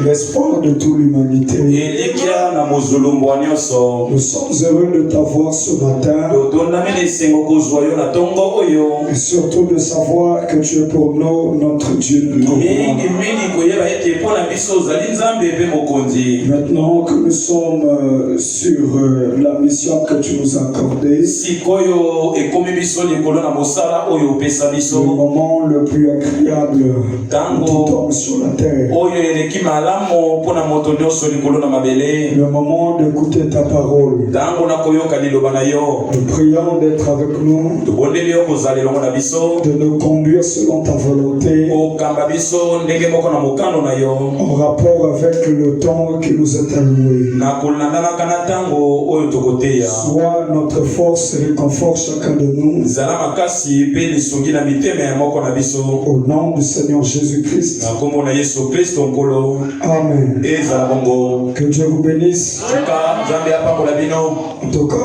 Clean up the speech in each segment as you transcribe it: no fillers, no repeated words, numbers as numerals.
l'espoir de toute l'humanité. Nous sommes heureux de t'avoir ce matin et surtout de savoir que tu es pour nous notre Dieu. Maintenant que nous sommes sur la mission que tu nous as accordée, le moment le plus agréable pour tout homme sur la terre, le moment d'écouter ta parole. Nous prions d'être avec nous, de nous conduire selon ta volonté, en rapport avec le temps qui nous est alloué. Sois notre force et réconfort chacun de nous. Au nom du Seigneur Jésus-Christ. Amen. Que Dieu vous bénisse. En tout cas,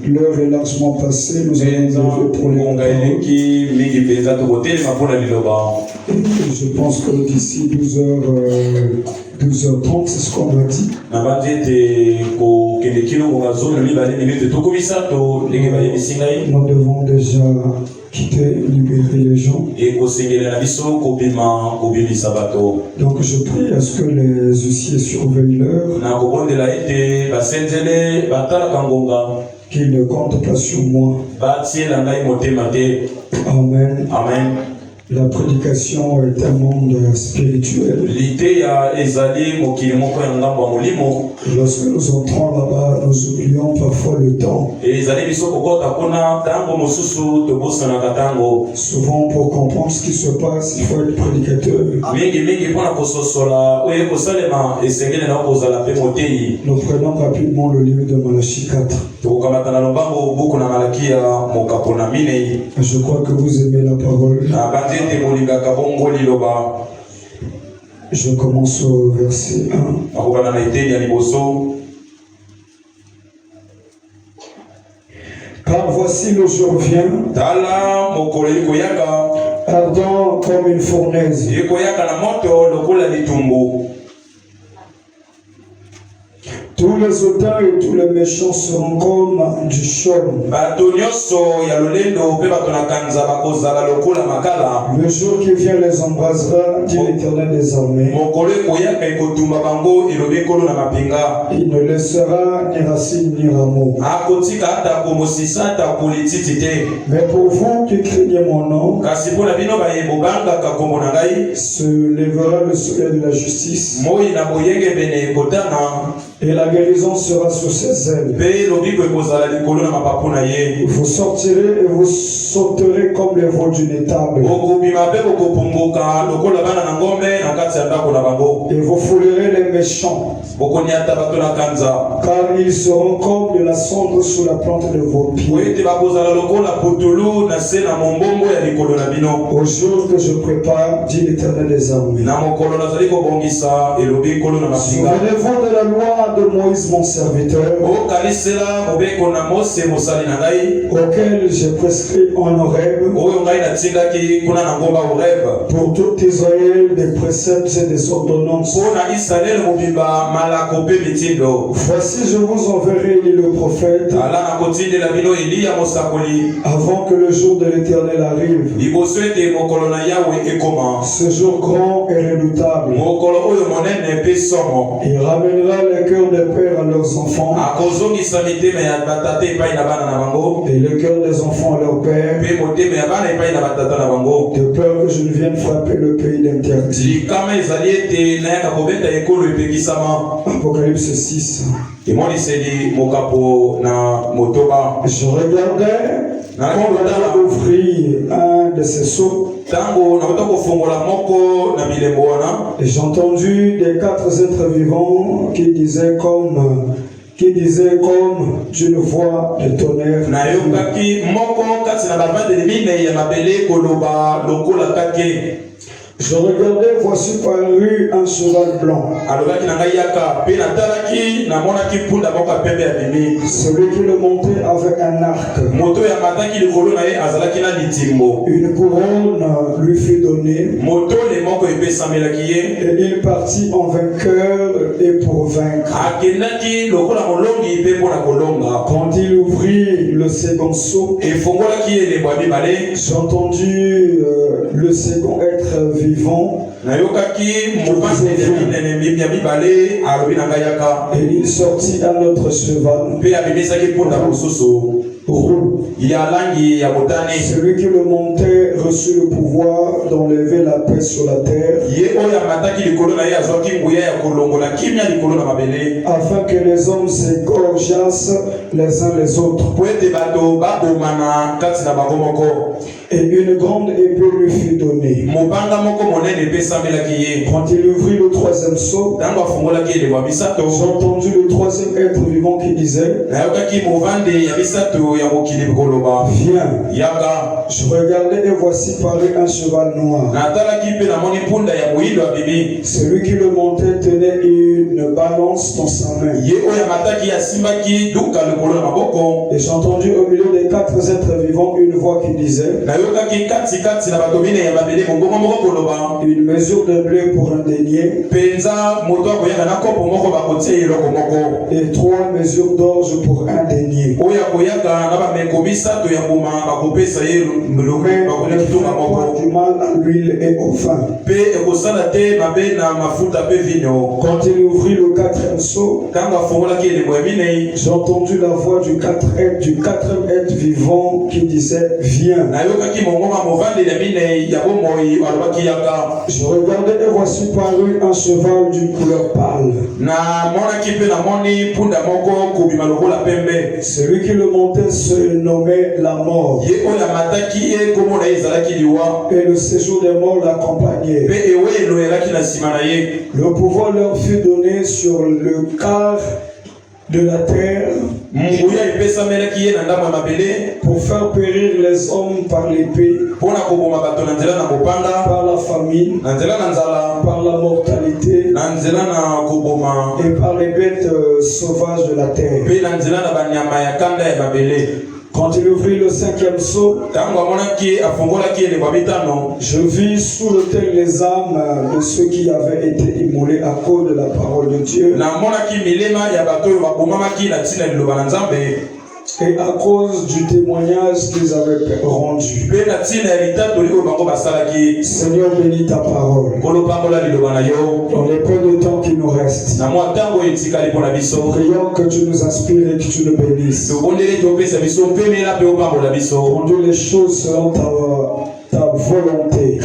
l'heure est largement passée. Nous allons lever pour les je pense que d'ici 12h30, c'est ce qu'on m'a dit. Nous devons déjà quitter, libérer les gens. Donc je prie à ce que les huissiers surveillent l'heure, qu'ils ne comptent pas sur moi. Amen. Amen. La prédication est un monde spirituel. Lorsque nous entrons là-bas, nous oublions parfois le temps. Souvent, pour comprendre ce qui se passe, il faut être prédicateur. Nous prenons rapidement le livre de Malachie 4. Je crois que vous aimez la parole. Je commence au verset 1. Car voici le jour vient, ardent comme une fournaise. Tous les auteurs et tous les méchants seront comme du chaume. Le jour qui vient les embrasera, dit l'Éternel des armées. Il ne laissera ni racine ni rameau. Mais pour vous qui craignez mon nom, se lèvera le soleil de la justice. Et la guérison sera sous ses ailes. Vous sortirez et vous sauterez comme les veaux d'une étable. Et vous foulerez les méchants. Car ils seront comme de la cendre sous la plante de vos pieds. Au jour que je prépare, dit l'Éternel des armées. Souvenez-vous de la loi de Moïse mon serviteur, auquel j'ai prescrit en Horeb, pour tout Israël des préceptes et des ordonnances. Voici je vous enverrai le prophète, avant que le jour de l'Éternel arrive, ce jour grand et redoutable. Il ramènera les cœurs des pères à leurs enfants, et le cœur des enfants à leurs pères, de peur que je ne vienne frapper le pays d'interdit. Apocalypse 6. Je regardais quand on ouvrit un de ces sceaux, et j'ai entendu des 4 êtres vivants qui disaient comme d'une voix de tonnerre. Je regardais, voici paru un cheval blanc. Celui qui le montait avait un arc. Une couronne lui fut donnée. Et il partit en vainqueur et pour vaincre. Quand il ouvrit le second seau, j'ai entendu le second être vivant. Et il sortit un autre cheval roux. Celui qui le montait reçut le pouvoir d'enlever la paix sur la terre, afin que les hommes s'égorgeassent les uns les autres. Et une grande épée lui fut donnée. Quand il ouvrit le troisième seau, j'ai entendu le troisième être vivant qui disait: viens. Je regardais et voici parut un cheval noir. Celui qui le montait tenait une balance dans sa main. Et j'ai entendu au milieu des quatre êtres vivants une voix qui disait: une mesure de blé pour un denier, et 3 mesures d'orge pour un denier. Du mal à l'huile et au vin. Quand il ouvrit le quatrième seau, j'ai entendu la voix du quatrième être vivant qui disait: viens. Je regardais et voici paru un cheval d'une couleur pâle. Celui qui le montait se nommait la mort. Et le séjour des morts l'accompagnait. Le pouvoir leur fut donné sur le quart de la terre pour faire périr les hommes par l'épée, par la famine, par la mortalité et par les bêtes sauvages de la terre. Quand il ouvrit le cinquième seau, je vis sous l'autel les âmes de ceux qui avaient été immolés à cause de la parole de Dieu et à cause du témoignage qu'ils avaient rendu. Seigneur, bénis ta parole. Dans les peu de temps qui nous restent, prions que tu nous inspires et que tu nous bénisses. Conduis les choses selon ta volonté.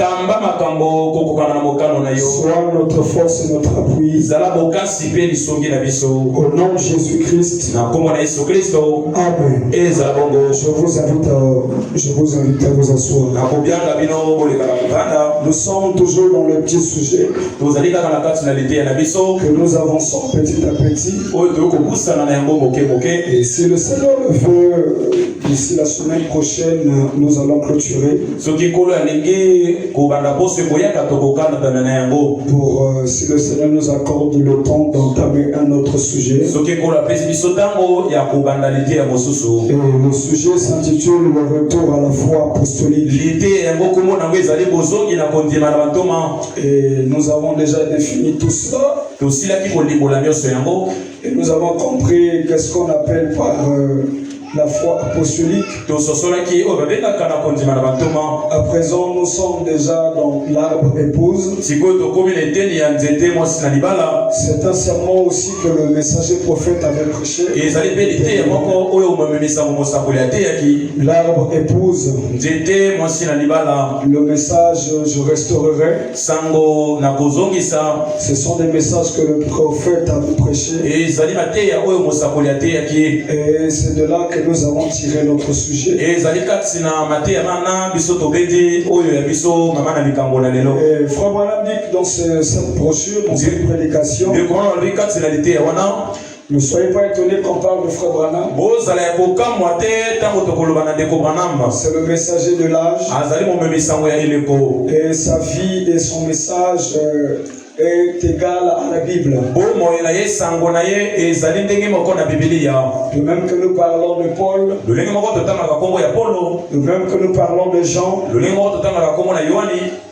Sois notre force et notre appui. Au nom de Jésus-Christ. Amen. Je vous invite à vous asseoir. Nous sommes toujours dans le petit sujet que nous avançons petit à petit. Et si le Seigneur le veut, d'ici la semaine prochaine, nous allons clôturer. Pour si le Seigneur nous accorde le temps d'entamer un autre sujet. Et le sujet s'intitule le retour à la foi apostolique. Et nous avons déjà défini tout cela. Et nous avons compris qu'est-ce qu'on appelle par la foi apostolique. À présent, nous sommes déjà dans l'arbre épouse. C'est un serment aussi que le messager prophète avait prêché. L'arbre épouse. Le message je restaurerai. Ce sont des messages que le prophète a prêché. Et c'est de là que nous avons tiré notre sujet. Et Frère Branham dit dans cette brochure, dans cette prédication, Ne soyez pas étonnés qu'on parle de Frère Branham. C'est le messager de l'âge. Et sa vie et son message est égal à la Bible. De même que nous parlons de Paul, de même que nous parlons de Jean,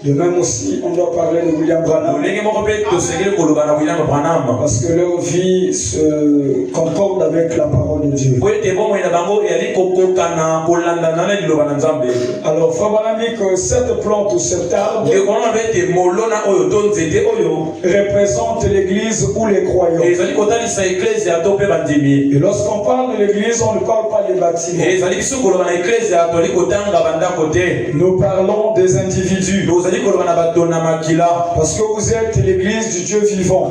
de même aussi on doit parler de William Branham, parce que leur vie se concorde avec la parole de Dieu. Alors Frère Branham dit que cette plante ou cet arbre représente l'église ou les croyants. Et lorsqu'on parle de l'église, on ne parle pas des bâtiments. Nous parlons des individus. Parce que vous êtes l'église du Dieu vivant.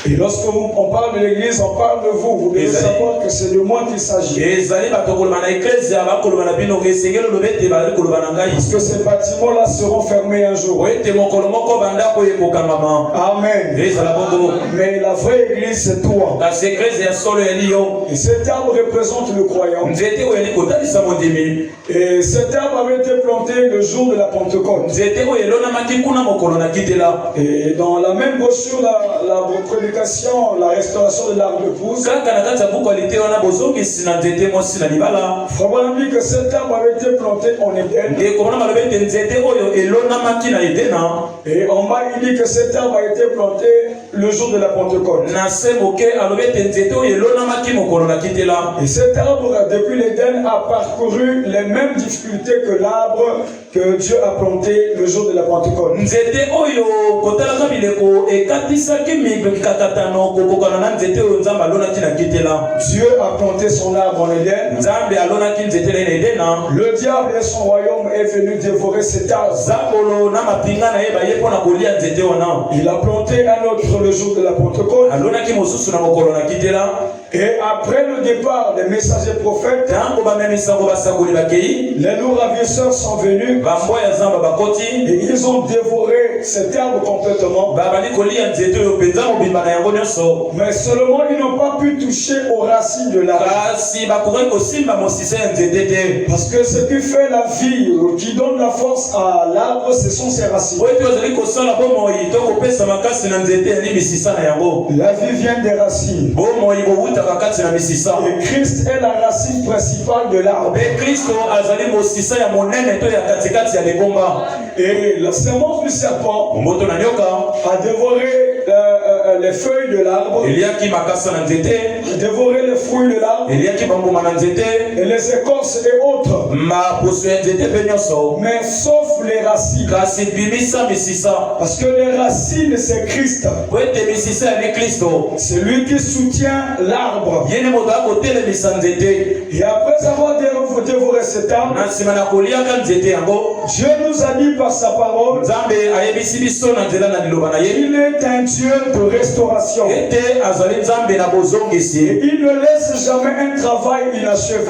Et lorsque on parle de l'église, on parle de vous. Vous devez savoir que c'est de moi qu'il s'agit. Parce que ces bâtiments-là seront fermés un jour. Amen. Mais la vraie église, c'est toi. Et cet arbre représente le croyant. Et cet arbre avait été planté le jour de la Pentecôte. Et dans la même brochure, la prédication, la restauration de l'arbre de pousse, Frère Branham dit que cet arbre avait été planté en Éden. Et en bas, il dit que cet arbre a été planté le jour de la Pentecôte. Et cet arbre, depuis l'Éden, a parcouru les mêmes difficultés que l'arbre que Dieu a planté le jour de la Pentecôte. Dieu a planté son arbre en Éden. Le diable et son royaume est venu dévorer cet arbre. Il a planté un autre le jour de la Pentecôte. Et après le départ des messagers prophètes, les lourds ravisseurs sont venus et ils ont dévoré cet arbre complètement. Mais seulement ils n'ont pas pu toucher aux racines de l'arbre. Parce que ce qui fait la vie, qui donne la force à l'arbre, ce sont ses racines. La vie vient des racines. Et Christ est la racine principale de l'arbre. Et la semence du serpent a dévoré les feuilles de l'arbre, a dévoré les fruits de l'arbre, et les écorces et autres. Mais sauf les racines. Parce que les racines, c'est Christ. C'est lui qui soutient l'arbre. Et après avoir dévoré cet arbre, Dieu nous a dit par sa parole qu'il est un Dieu de restauration. Et il ne laisse jamais un travail inachevé.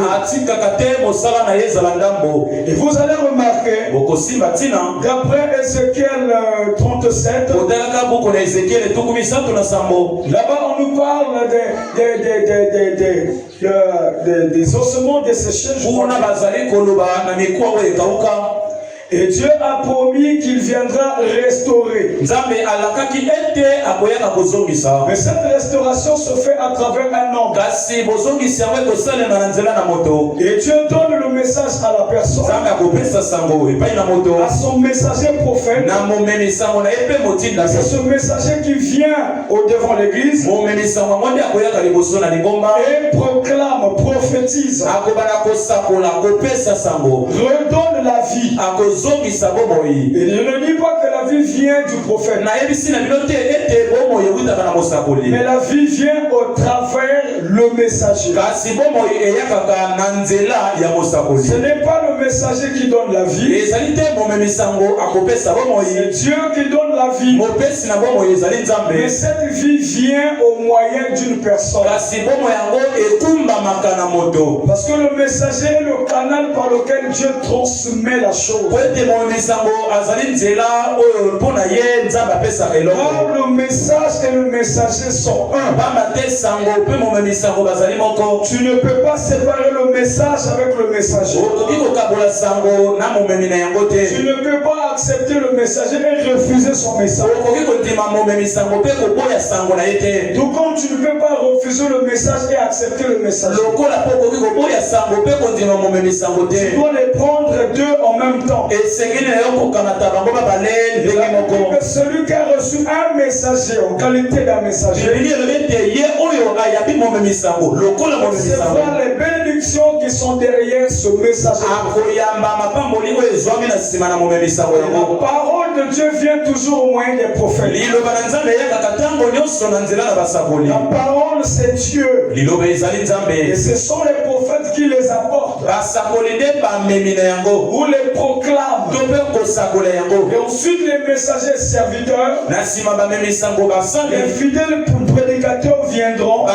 Et vous allez remarquer, d'après Ézéchiel 37, là-bas on nous parle des ossements desséchés. Et Dieu a promis qu'il viendra restaurer. Mais cette restauration se fait à travers un homme. Et Dieu donne le message à la personne, à son messager prophète. C'est ce messager qui vient au devant l'église et proclame, prophétise, redonne la vie. Et je ne dis pas que la vie vient du prophète, mais la vie vient au travers le messager. Ce n'est pas le messager qui donne la vie, c'est Dieu qui donne donne la vie. Mais cette vie vient au moyen d'une personne. Parce que le messager est le canal par lequel Dieu transmet la chose. Car le message et le messager sont un. Tu ne peux pas séparer le message avec le messager. Tu ne peux pas accepter le messager et refuser son message. Tout comme tu ne peux pas refuser le message et accepter le message. Tu dois les prendre deux en même temps. Celui qui a reçu un messager en qualité d'un messager, c'est voir les bénédictions qui sont derrière ce messager. La parole de Dieu vient toujours au moyen des prophètes. La parole c'est Dieu. Et ce sont les prophètes qui les apportent. Ou les proclament. Et ensuite les messagers serviteurs, les fidèles prédicateurs viendront,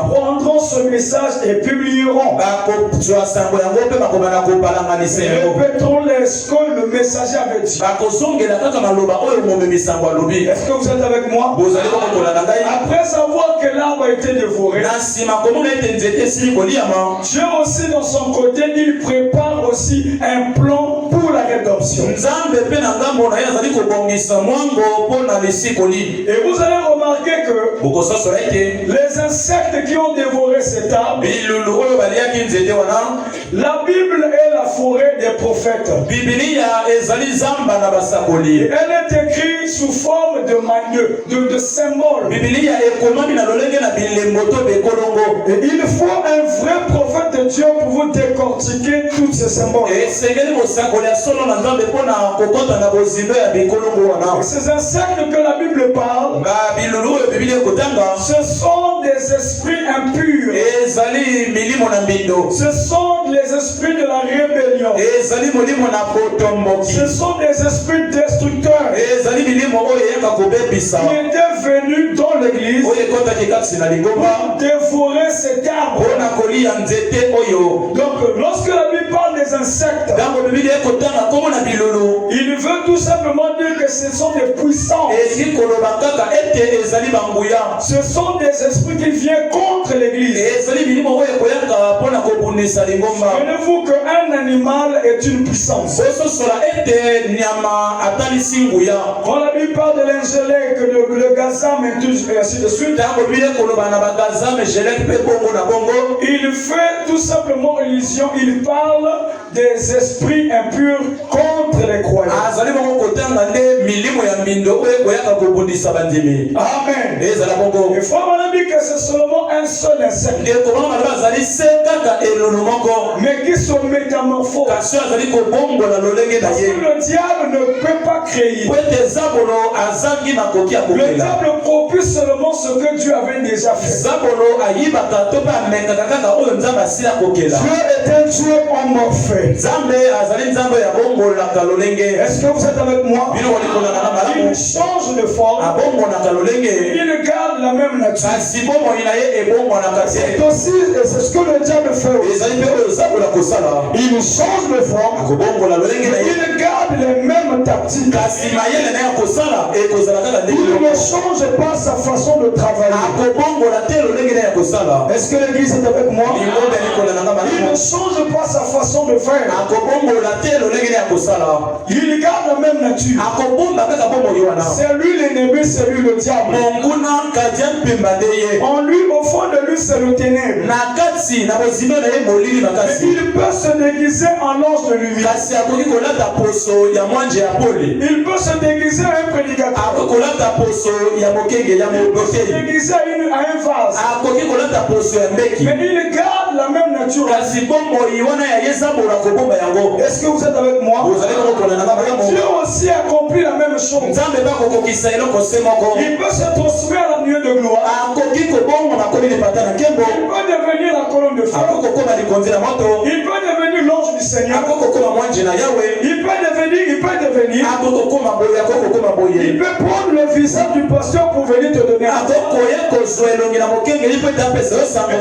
prendront ce message et publieront. Répétons ce que le messager avait dit. Est-ce que vous êtes avec moi? Après savoir que l'arbre a été dévoré, Dieu aussi dans son côté, il prépare aussi un plan pour la rédemption. Et vous allez remarquer que les insectes qui ont dévoré cet arbre, la Bible est la forêt des prophètes. Elle est écrite sous forme de manieux, de symboles. Et il faut un vrai prophète de Dieu pour vous décortiquer tous ces symboles. Et ces insectes que la Bible parle, ce sont des esprits impurs. Ce sont les esprits de la rébellion. Ce sont des esprits destructeurs qui étaient venus dans l'église pour dévorer cet arbre. Donc lorsque la Bible parle des insectes, il veut tout simplement dire que ce sont des puissances. Ce sont des esprits qui viennent contre l'église. Souvenez-vous qu'un animal est une puissance. Quand la Bible parle de l'ingélec, le gazam et ainsi de suite, il fait tout simplement allusion, il parle des esprits impurs contre les croyants. Amen. Il faut m'amener que c'est seulement un seul insecte, mais qui se métamorphose. Parce que le diable ne peut pas créer. Le diable copie seulement ce que Dieu avait déjà fait. Dieu est un Dieu homorphe. Est-ce que vous êtes avec moi? Il change de forme. Il garde la même nature. C'est aussi c'est ce que le diable fait. Il change de forme. Il garde les mêmes tactiques. Il ne change pas sa façon de travailler. Est-ce que l'église est avec moi? Il ne change pas sa façon de faire. Il garde la même nature. C'est lui l'ennemi, c'est lui le diable. En lui, au fond de lui, c'est le ténèbre. Mais il peut se déguiser en ange de lumière. Il peut se déguiser à un prédicateur. Il peut se déguiser à un vase. Mais il garde la même nature. Est-ce que vous êtes avec moi? Dieu aussi accomplit la même chose. Il peut se transformer à la nuée de gloire. Il peut devenir la colonne de feu. Il peut devenir l'ange du Seigneur. Il peut devenir venir. Il peut prendre le visage du pasteur pour venir te donner un don.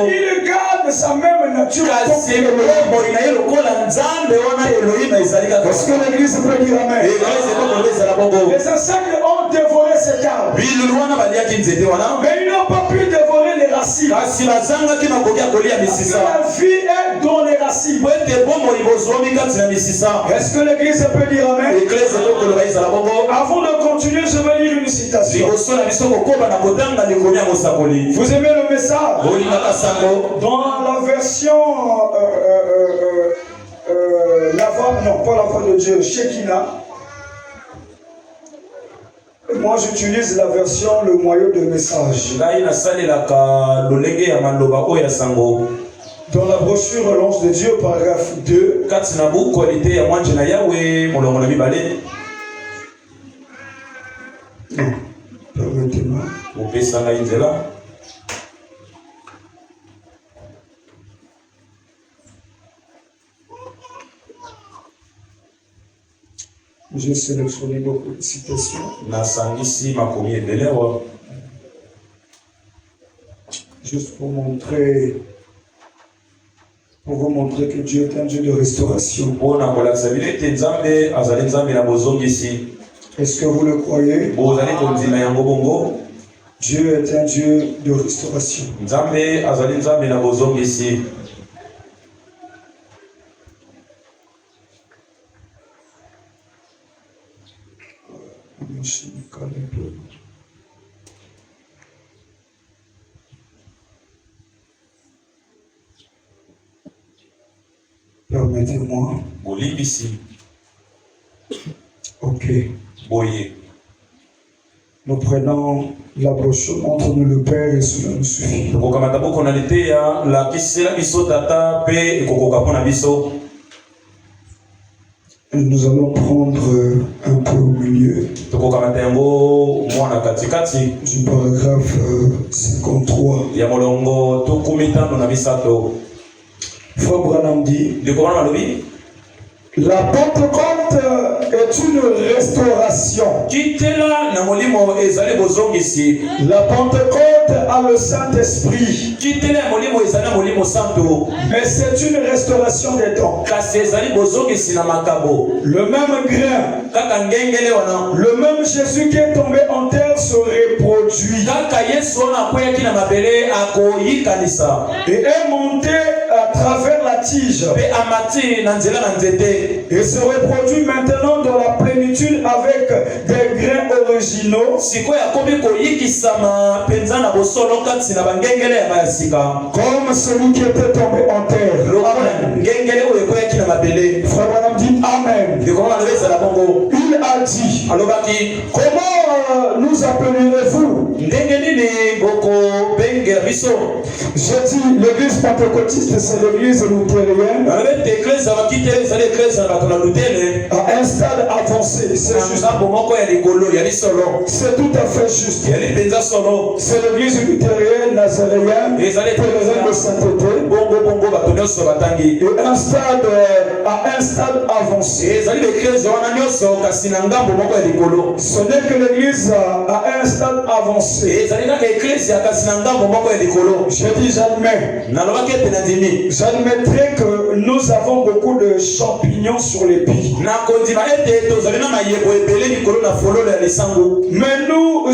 Il garde sa même nature. Est-ce que l'église peut dire amen? Les ancêtres ont dévoré cet arbre. Mais ils n'ont pas pu dévorer les racines. Parce que la vie est dans les racines. Est-ce que l'église peut dire amen? Avant de continuer, je vais lire une citation. Vous aimez le message? Dans la version la voix, non pas la voix de Dieu, Shekinah. Moi j'utilise la version le moyen de message. Dans la brochure L'Ange de Dieu, paragraphe 2. Non, permettez-moi. J'ai sélectionné beaucoup de citations. Juste pour vous montrer que Dieu est un Dieu de restauration. Est-ce que vous le croyez? Dieu est un Dieu de restauration. Permettez-moi. Ok. Nous prenons la brochure entre nous le Père et cela nous suffit. Nous allons prendre un peu au milieu du paragraphe 53. Frère Branham dit, la Pentecôte est une restauration. La Pentecôte a le Saint-Esprit. Mais c'est une restauration des dons. Le même grain, le même Jésus qui est tombé en terre se reproduit et est monté à travers la tige et se reproduit maintenant dans la plénitude avec des grains originaux comme celui qui était tombé en terre. Amen. Frère Branham dit amen. Il a dit, comment nous appellerez-vous? J'ai dit l'église pentecôtiste c'est l'église luthérienne à un stade avancé. C'est juste. C'est tout à fait juste. C'est l'église luthérienne nazaréenne pèlerin de sainteté et à un stade avancé. Ce n'est que l'église à un stade avancé. Je dis j'admettrai que nous avons beaucoup de champignons sur les pieds. Mais nous y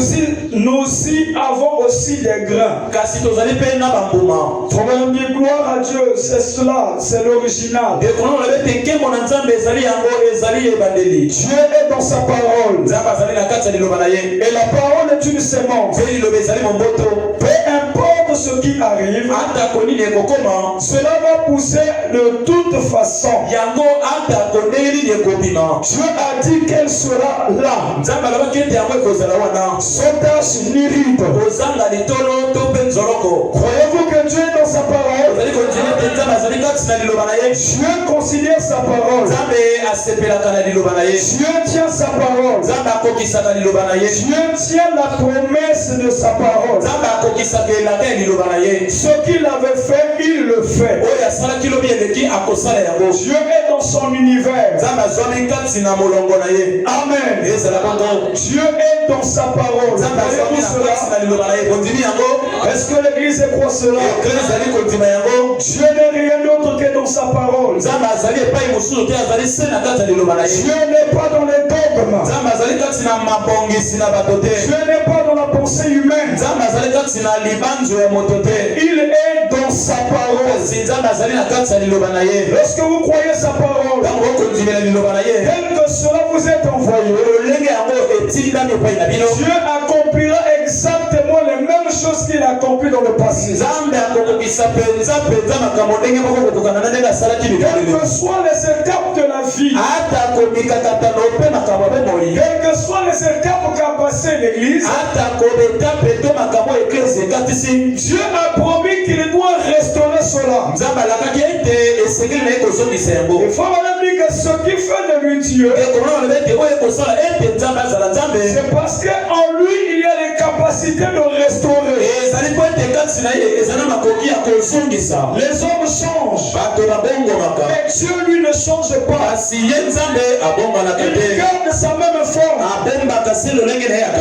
avons aussi des grains. Frère, dit gloire à Dieu, c'est cela, c'est l'original. Dieu est dans sa parole. Et la parole est une sémence. Peu importe ce qui arrive, cela va pousser de toute façon. Dieu a dit qu'elle sera là. Sans tache ni ride. Croyez-vous que Dieu est dans sa parole? Dieu considère sa parole. Dieu tient sa parole. Dieu tient la promesse de sa parole. Ce qu'il avait fait, il le fait. Dieu est dans son univers. Amen. Dieu est dans sa parole. Est-ce que l'église croit cela? Dieu n'est rien d'autre que dans sa parole. Dieu n'est pas dans les dogmes. Dieu n'est pas dans la pensée humaine. Il est dans sa parole. Lorsque vous croyez sa parole, tel que cela vous est envoyé, Dieu accomplira exactement les mêmes choses qu'il a accomplies dans le passé. Quelles que soient les étapes de la vie, quelles que soient les étapes qu'a passé l'Église, Dieu a promis qu'il doit restaurer cela. Il faut dire que ce qui fait de lui Dieu, c'est parce qu'en lui il y a les capacités de restaurer. Les hommes changent, mais Dieu lui ne change pas. Il garde sa même forme.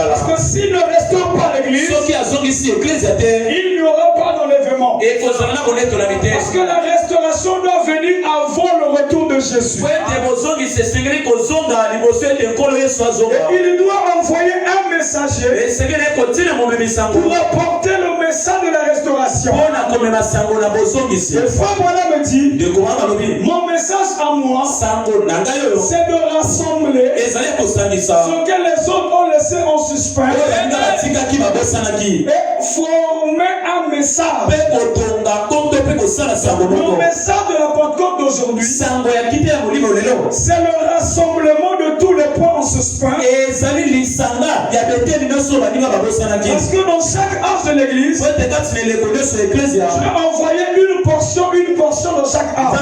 Parce que s'il ne restaure pas l'église, il n'y aura pas d'enlèvement. Parce que la restauration doit venir avant le retour de Jésus. Et il doit envoyer un messager pour apporter le message de la restauration. Le frère Branham me dit, mon message à moi, c'est de rassembler ce que les autres ont laissé en suspens et former un message. Le message de la Pentecôte d'aujourd'hui, c'est le rassemblement de tous les points en suspens. Parce que dans chaque âge de l'église, Dieu a envoyé une portion dans chaque âge.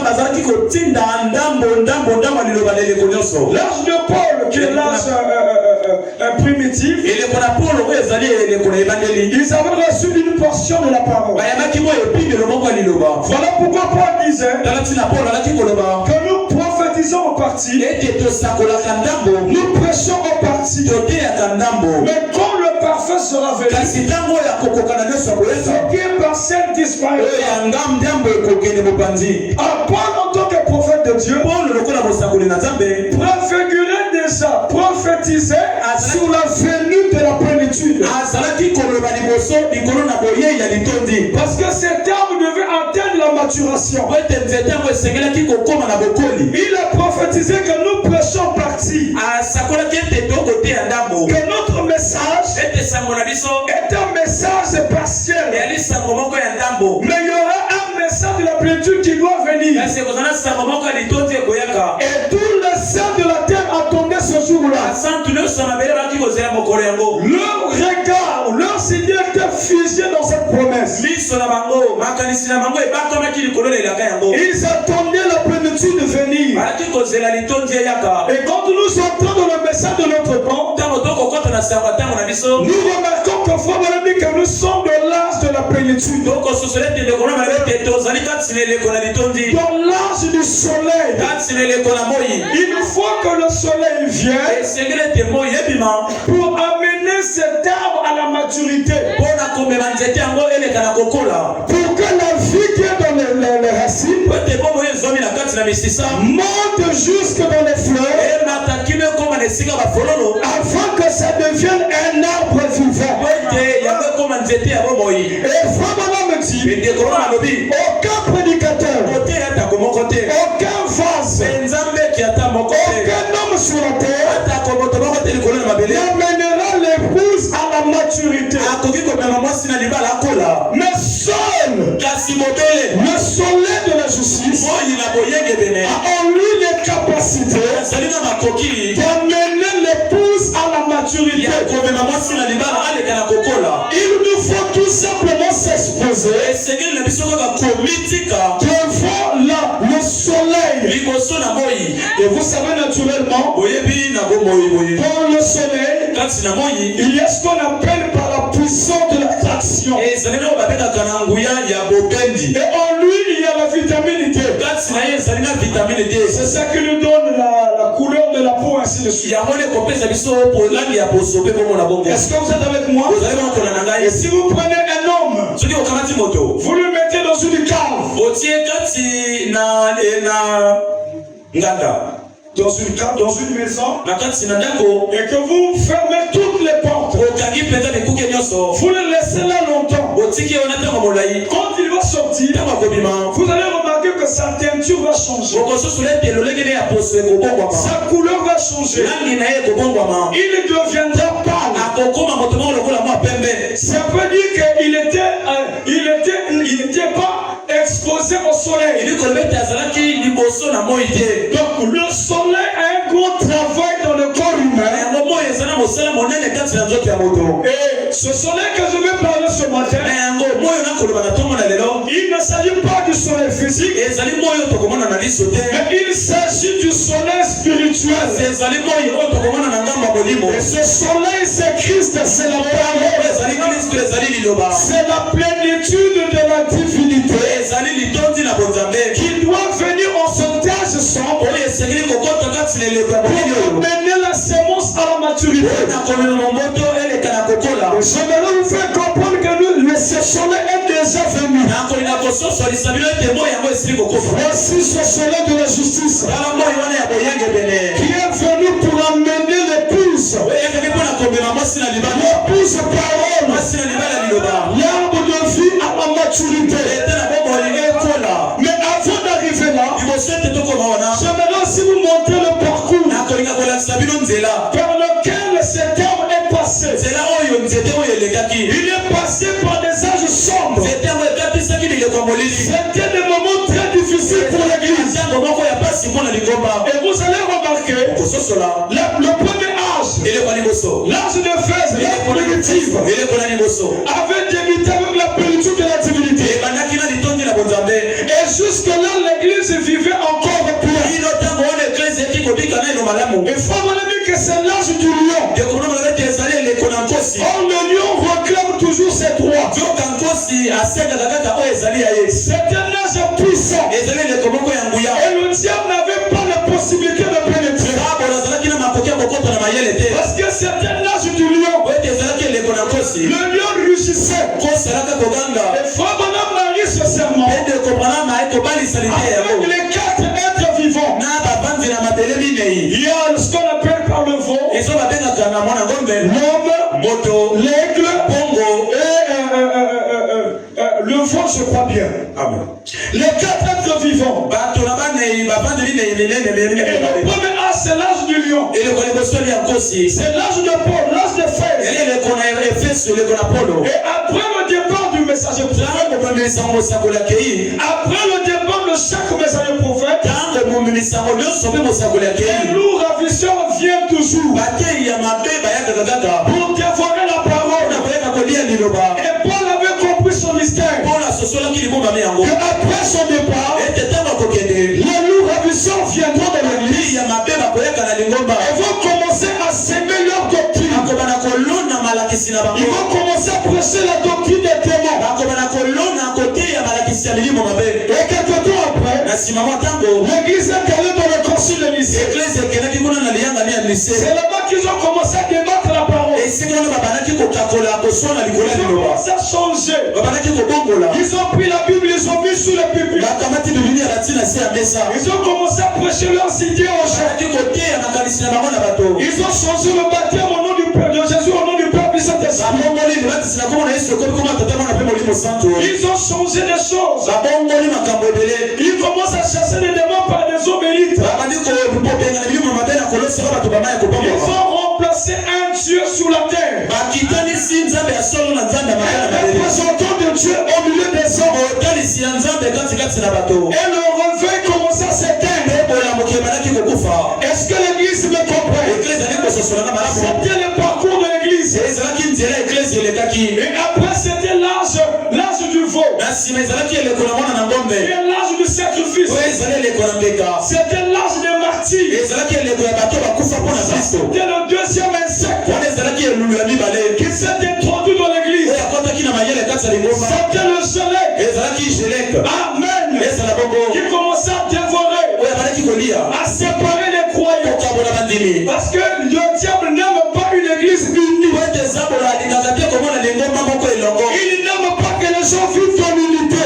L'âge de Paul, qui est l'âge primitif, ils avaient reçu une portion de la parole. Voilà pourquoi Paul disait que nous prophétisons en partie, nous prêchons en partie, mais quand le parfait sera venu, ce qui est partiel disparaîtra. Paul, en tant que prophète de Dieu, préfigurait déjà, prophétisait sur la venue de la plénitude. Parce que cet arbre devait atteindre la maturation. Il a prophétisé que nous prêchons partie. Que notre message est un message partiel. Mais il y aura un message de la plénitude qui doit venir. Et tous les saints de la terre attendaient ce jour-là. Leur regard, leur Seigneur était figé dans cette promesse. Ils attendaient la plénitude de venir. Et quand nous entrons dans le message de notre temps, nous remarquons que nous sommes dans l'âge de la plénitude. Dans l'âge du soleil. Il faut que le soleil vienne pour amener cet arbre à la maturité. Pour que la vie qui est dans les racines monte jusque dans les fleurs, afin que ça devienne un arbre vivant. Et vraiment me dit, aucun prédicateur, aucun vase, aucun homme sur la terre n'amènera l'épouse à la maturité. Mais seul le soleil de la justice a en lui les capacités d'amener l'épouse à la maturité. Il nous faut tout simplement s'exposer devant le soleil. Et vous savez naturellement, dans le soleil, il y a ce qu'on appelle par la puissance de l'attraction. Et en lui, il y a la vitamine D. C'est ça qui nous donne la couleur de la peau, ainsi de suite. Est-ce que vous êtes avec moi? Et si vous prenez un homme, vous le mettez dans une cave, dans une cave, dans une maison, et que vous fermez toutes les portes, vous le laissez là longtemps. Quand il va sortir, vous allez remarquer que sa teinture va changer, sa couleur va changer, il deviendra pâle. Ça veut dire qu'il n'était pas exposé au soleil. Donc le soleil a un gros travail dans le corps humain. Et ce soleil que je vais parler ce matin, il ne s'agit pas du soleil physique, mais il s'agit du soleil spirituel. Et ce soleil, c'est Christ, c'est la parole, c'est la plénitude de la divinité qui doit venir en ce temps sombre pour mener la sémence à la maturité. J'aimerais vous faire comprendre que le soleil est déjà venu. Voici ce soleil de la justice qui est venu pour amener l'épouse. L'épouse parole, l'arbre de vie à la maturité. Mais avant d'arriver là, j'aimerais aussi vous montrer le parcours par lequel cet homme est passé. Il est passé par des âges sombres. C'était des moments très difficiles pour l'église. Et vous allez remarquer le premier âge, l'âge de Éphèse, l'âge primitif, avait débuté avec la plénitude de la divinité. Et jusque-là, l'église vivait encore bien. Il faut dire que c'est l'âge du lion. Or, le lion réclame toujours ses droits. C'est un âge puissant. Et le diable n'avait pas la possibilité de pénétrer. Parce que c'est un âge du lion. Le lion rugissait. Et Frère Branham Marie ce serment avec les 4 êtres vivants. Il y a ce qu'on appelle par le veau, l'homme, l'aigle et le veau, je crois bien. Amen. Les 4 êtres vivants. Et le premier âge, c'est l'âge du lion. C'est l'âge de Paul, l'âge de Éphèse. Et après le départ du messager prophète, après le départ de chaque messager prophète, un lourd ravisseur vient toujours pour dévorer la parole. Et Paul avait compris son mystère. Après son départ, les lourds ravisseurs viendront dans l'église et vont commencer à s'aimer leur doctrine. Ils vont commencer à prêcher la doctrine des démons. Et quelques temps après, l'église est allée dans le concile de Nicée. C'est là-bas qu'ils ont commencé à débattre la parole. Ils ont commencé à changer. Ils ont pris la Bible, ils ont mis sous le pupitre. Ils ont commencé à prêcher leurs idées aux gens. Ils ont changé le baptême au nom du Père de Jésus, au nom du Père du Saint-Esprit. Ils ont changé des choses. Ils commencent à chasser les démons par des obélites. Ils ont remplacé un Dieu sur la terre. Un représentant de Dieu au milieu des hommes. Et le réveil commence à s'éteindre. Est-ce que l'église me comprend? C'était le parcours de l'église. Et après c'était l'âge du veau. C'était l'âge du sacrifice. C'était l'âge des martyrs. C'était le deuxième insecte. qui s'est introduit dans l'église. C'était le Gélec. Amen. Qui commençait à dévorer, à séparer les croyants. Parce que le diable n'aime pas une église unie. Il n'aime pas que les gens vivent dans l'unité.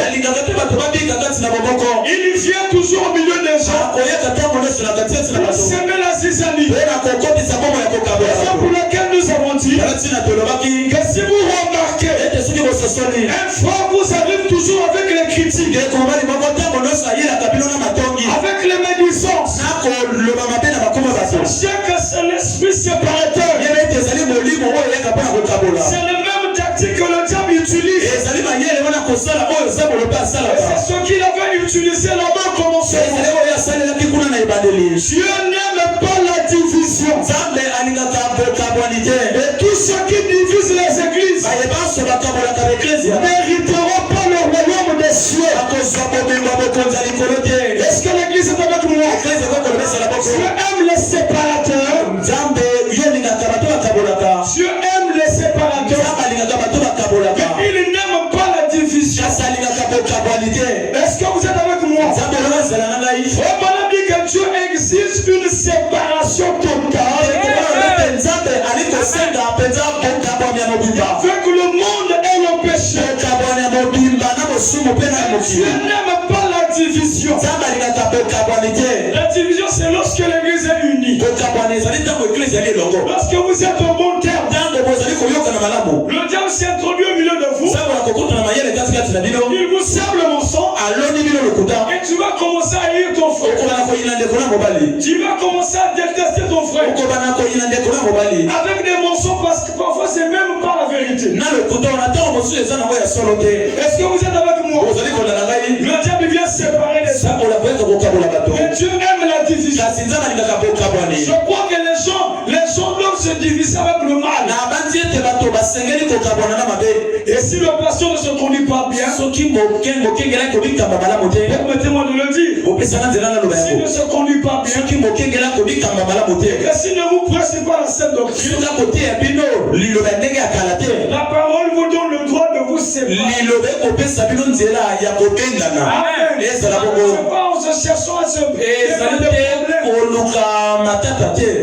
Il vient toujours au milieu des gens pour semer la zizanie. C'est pour laquelle nous avons dit que si vous remarquez, un frère vous arrive toujours avec les critiques, avec les médisances. Sachez que c'est l'esprit séparateur. C'est le même tactique que le diable utilise. C'est ce qu'il avait utilisé là-bas au commencement. Dieu n'aime pas la division. Et tous ceux qui divisent les églises n'hériteront pas le royaume des cieux. Est-ce que l'église est avec moi? Dieu aime les séparateurs. Dieu aime les séparateurs. Mais il n'aime pas la division. Est-ce que vous êtes avec moi? Vraiment dit que Dieu exige une séparation totale. Avec le monde et le péché. Dieu n'aime pas la division. La division, c'est lorsque l'église est unie. Lorsque vous êtes au bon terme. Le diable s'est introduit au milieu de vous. Il vous sert le mensonge. Et tu vas commencer à haïr ton frère. Tu vas commencer à détester ton frère. Avec des mensonges, parce que parfois c'est même pas la vérité. Est-ce que vous êtes avec moi? Le diable vient séparer les hommes. Et Dieu aime la division. Je crois que les gens doivent se diviser avec le mal. Et si le pasteur ne se conduit pas bien, permettez-moi de le dire. S'il ne se conduit pas bien, et s'il ne vous presse pas la sainte doctrine, la parole vous donne le droit de vous séparer. Amen. C'est pas en se cherchant à se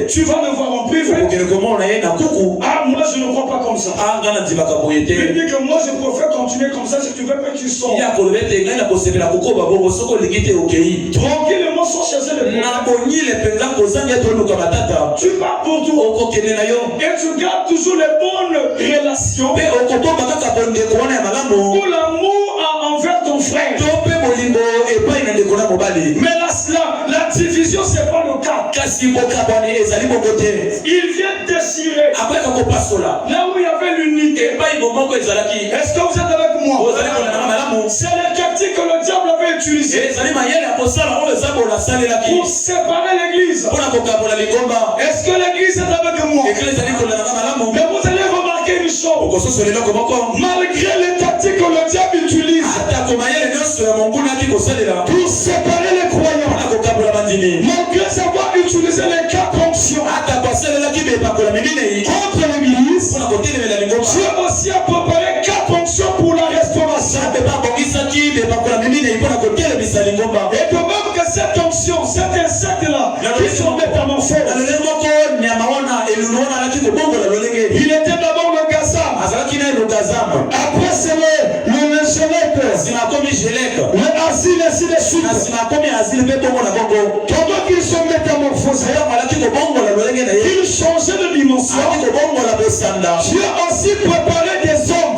tu vas me voir en privé. Ah, moi je ne crois pas comme ça. Il dit que moi je préfère continuer comme ça si tu veux que tu sors. Tranquillement sans chercher le problème. Tu pars pour tout. Et tu gardes toujours les bonnes relations. Pour l'amour envers ton frère. Mais la division c'est pas le cas. Il vient déchirer. Là où il y avait l'unité. Est-ce que vous êtes avec moi? C'est la tactique que le diable avait utilisée pour séparer l'église. Est-ce que l'église est avec moi? Mais vous allez remarquer une chose. Malgré les tactiques que le diable utilise pour séparer les croyants, malgré avoir utilisé les quatre fonctions contre l'église, Dieu aussi a préparé quatre fonctions pour la restauration. Et de même que cette onction, cet insecte-là, qui sont métamorphoses, il était d'abord le gazam. Après c'est le Gélec, le asile, ainsi de suite. Pendant qu'ils sont métamorphosés, ils changeaient de dimension. Dieu a aussi préparé des hommes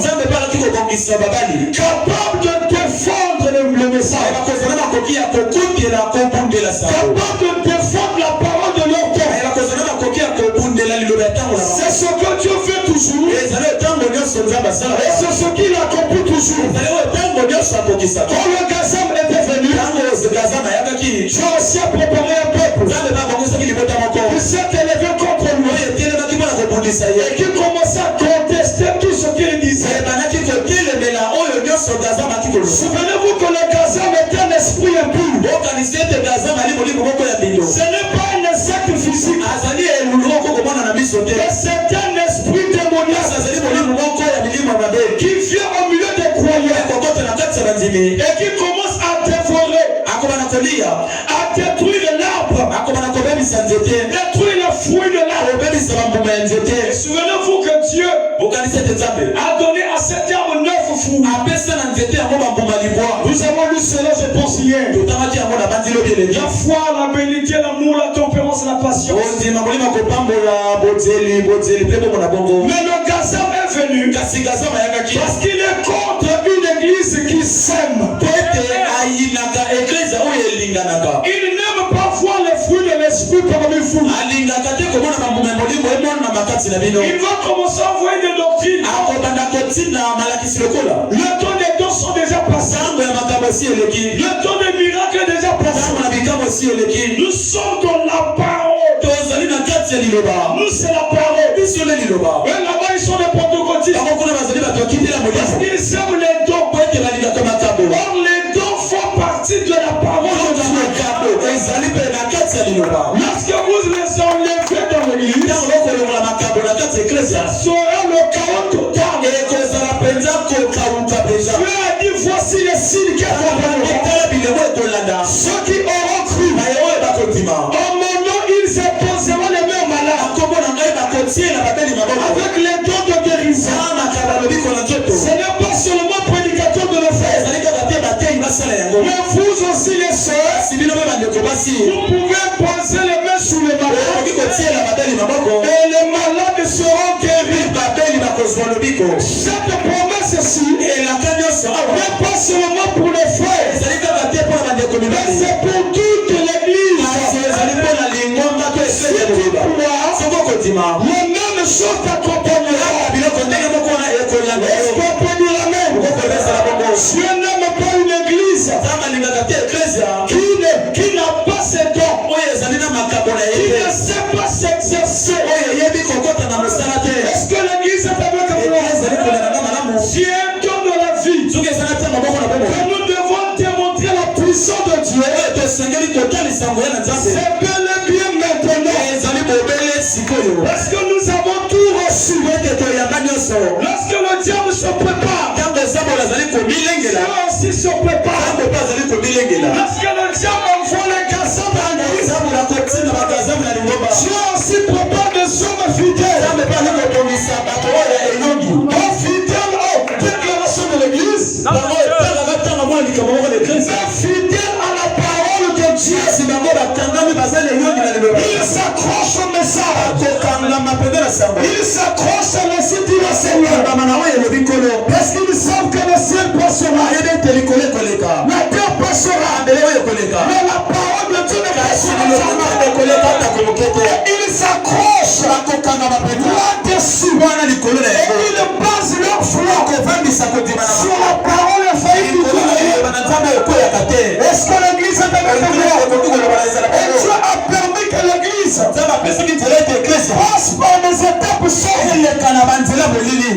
capables de défendre le message, capables de défendre la parole de leur temps. C'est ce que Dieu fait toujours. Et c'est ce qu'il accomplit toujours. Quand le gazam était venu, Dieu aussi a préparé un peuple qui s'est élevé contre lui et qui commençait à contester tout ce qu'il disait. Souvenez-vous que le gazam est un esprit impur. Ce n'est pas un insecte physique, mais c'est un esprit démoniaque. qui vient au milieu des croyants et qui commence à dévorer, à détruire l'arbre, détruire le fruit de l'arbre. Souvenez-vous que Dieu a donné à cet arbre 9 fruits. Nous avons lu cela, je pense, hier. La foi, la bénédiction, l'amour, la tempérance, la patience. Mais le Gaza est venu parce qu'il est contre une église qui s'aime. Il n'aime pas voir les fruits de l'esprit parmi vous. Il va commencer à envoyer des doctrines. Le temps des dons sont déjà passés. Le temps des miracles est déjà passé. Nous sommes dans la parole. Nous c'est la parole. Et là-bas ils sont des pentecôtistes. Parce qu'ils aiment les dons. Or les dons font partie de la parole de Dieu. Lorsque vous les enlevez dans l'église, ça sera le chaos total. Dieu a dit voici les signes qui accompagneront ceux qui auront cru. En mon nom, ils imposeront les mains malades avec les dons de guérison. Ce n'est pas seulement prédicateur de l'enfer, mais vous aussi les sœurs, vous pouvez poser les mains sur les malades et les malades seront guéris. Cette promesse-ci n'est pas seulement pour les frères, mais c'est pour toute l'église. Si tu crois, les mêmes choses t'accompagneront. Dieu n'aime pas une église qui n'a pas ses dons, qui ne sait pas s'exercer. Est-ce que l'église est avec moi? Si un don de la vie, que nous devons démontrer la puissance de Dieu, c'est bel et bien maintenant. Parce que nous avons tout reçu. Lorsque le diable se prépare, Dieu aussi se prépare. Lorsque le diable envoie les gazons dans l'église, Dieu aussi prépare des hommes fidèles. Fidèles aux déclarations de l'église, fidèles à la parole de Dieu. Il s'accroche au message. Il s'accroche à l'incite du Seigneur. Parce qu'ils savent que le ciel passera. La terre passera. Mais la parole de Dieu ne passera jamais. Il s'accroche là-dessus. Et ils basent leur foi sur la parole infaillible du Dieu. Est-ce que l'église est avec moi? Et Dieu a permis que l'église passe par des étapes sombres.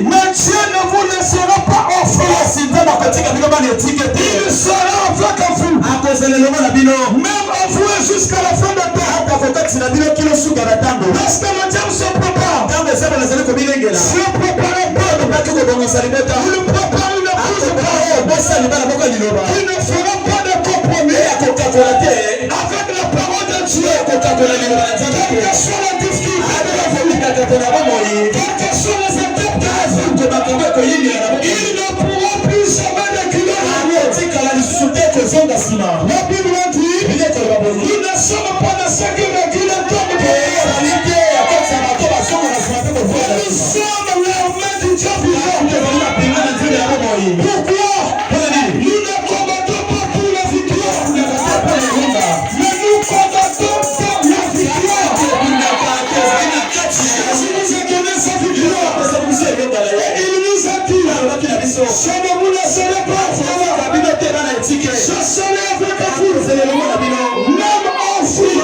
Mais Dieu ne vous laissera pas orphelins. Il sera avec vous. Même avoué jusqu'à la fin de temps. Parce que le diable se prépare. Se préparez pas. Il prépare une épouse parole. Il ne fera pas de compromis avec la parole de Dieu. Quelle que soit la difficulté, quelles que soient les étapes de la vie, il ne pourra plus jamais déclarer. La Bible dit, nous ne sommes pas de ceux qui régulent le temps de nous sommes l'armée du Dieu vivant. Pourquoi? Nous ne combattons pas pour la victoire, mais nous combattons pour la victoire. Jésus nous a donné sa victoire. Et il nous a dit, je ne vous laisserai pas. Je serai avec vous. Même enfoui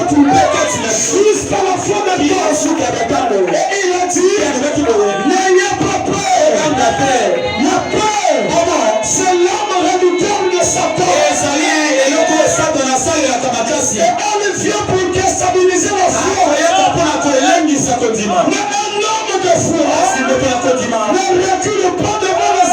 jusqu'à la fin de temps. Et il a dit, n'ayez pas peur. La peur, c'est l'arme redoutable de Satan. Et elle vient pour déstabiliser la foi. Mais un homme de foi ne recule pas devant les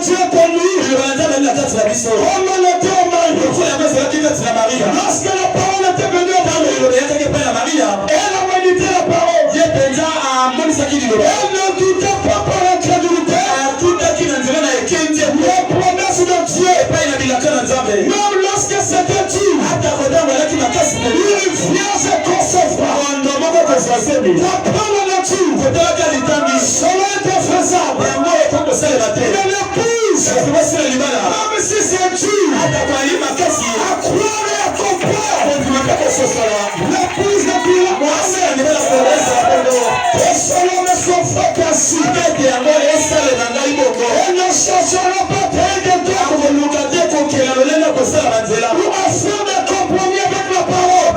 Dieu t'a mis comme elle était au Marie. Lorsque la parole était venue au Marie, elle a médité la parole. Elle ne doutait pas par l'incrédulité. Les promesses de Dieu, même lorsque c'était dur, il vient se concevoir. D'après la nature, cela était faisable. Mais l'épouse, même si c'est dur, à croire et à comprendre, l'épouse de Pilate, et selon les son frère ainsi, elle ne cherchera pas de pour faire des compromis avec la parole.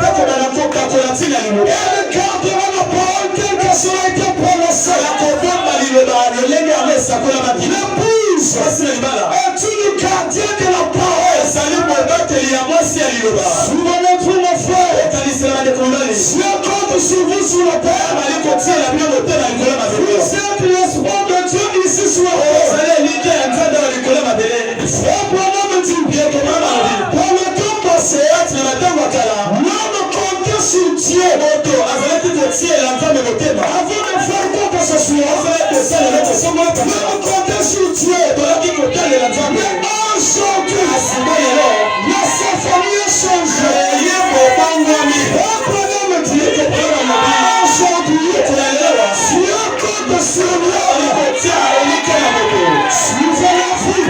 Elle gardera la parole telle que cela a été prononcé. L'épouse est une gardienne de la parole. Souvenez-vous mon frère, si on compte sur vous sur la terre, vous êtes l'espoir de Dieu ici sur la terre. Frère Branham dit bien que dans le temps passé, l'homme comptait sur Dieu avant de faire quoi que ce soit. L'homme comptait sur Dieu. Mais aujourd'hui, la symphonie a changé. Frère Branham dit aujourd'hui, Dieu compte sur l'homme. Suivez la vie.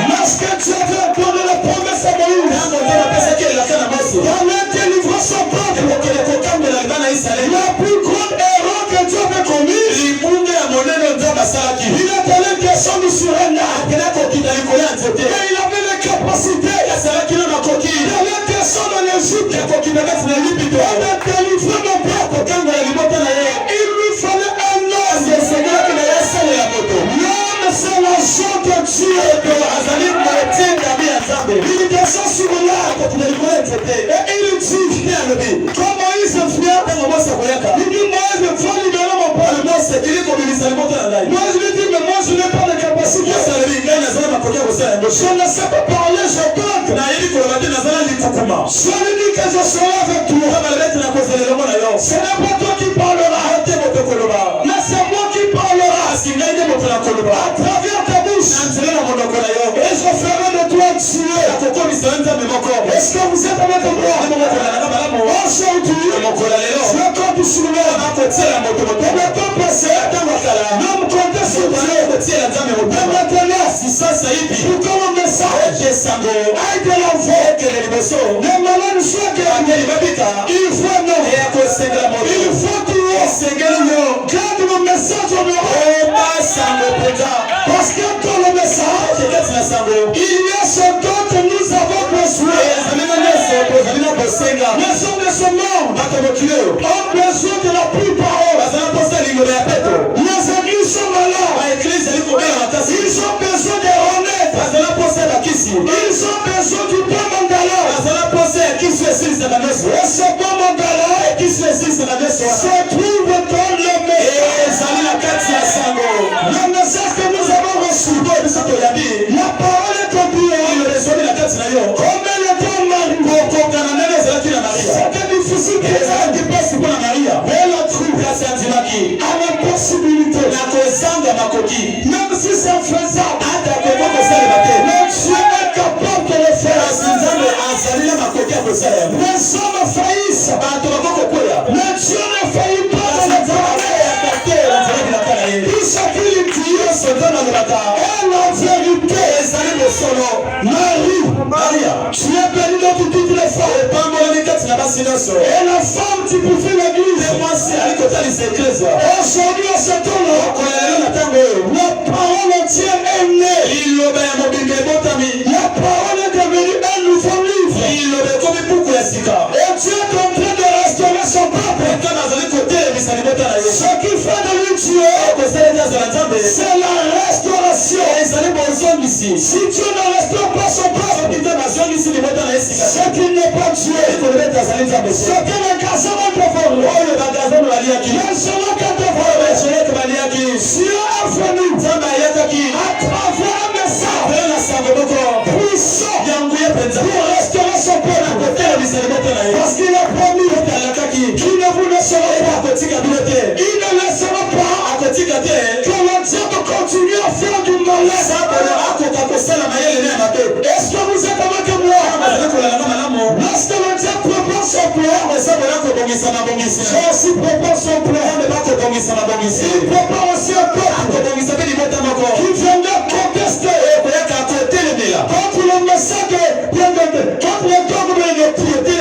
Lorsque Dieu veut donner la promesse à Moïse, dans la délivrance au peuple, la plus grande erreur que Dieu avait commise, il est allé descendre sur un arbre, et il avait la capacité d'aller descendre en Égypte, et de délivrer mon peuple. Il lui fallait un homme. L'homme, c'est l'agent de Dieu. Il descend sur l'arbre et il dit, quand Moïse vient, il dit, Moïse, il faut libérer mon peuple. Moïse lui dit, mais moi je n'ai pas de capacité. Je ne sais pas parler, je tente. Je lui dis que je serai avec toi. Ce n'est pas toi qui parleras, mais c'est moi qui parlera à travers ta bouche. Et je ferai de toi Dieu. Est-ce que vous êtes avec moi? Aujourd'hui, je compte sur l'homme. Dans le temps passé, l'homme comptait sur Dieu. Et maintenant, pour que le message aille de l'envoi, les malades soient guéris. Il faut non. Il faut tout. Garde le message au numéro. Parce que dans le message, il y a ce dont nous avons besoin. Les hommes de ce monde ont besoin de la pure parole. Les églises sont malades. Ils ont besoin de renaître. Ils ont besoin du bon mandala. Et ce bon mandala se trouve dans le message que nous avons reçu. La parole est comprise. Comme elle était en Marie. C'était difficile. Elle a trouvé à l'impossibilité. Même si c'est faisable. Mais Dieu est capable de le faire. Les hommes faillissent. Mais Dieu ne faillit pas de le faire. Tout ce qu'il dit est la vérité. Marie, tu es bénie dans toutes les femmes. Et la femme, tu peux faire l'église. Aujourd'hui, à ce temps-là, la parole entière est née. La parole est devenue un nouveau livre. Et Dieu est en train de restaurer son peuple. Ce qui fait de lui Dieu, c'est la restauration. Si Dieu ne restaure pas son peuple, c'est qu'il n'est pas Dieu. C'est que le gazon est devant. Dieu est venu à travers Est-ce que vous êtes avec moi? Lorsque le Dieu prépare son plan, Dieu aussi prépare son plan. Il prépare aussi un peuple qui viendra contester contre le message contre le dogme de piété.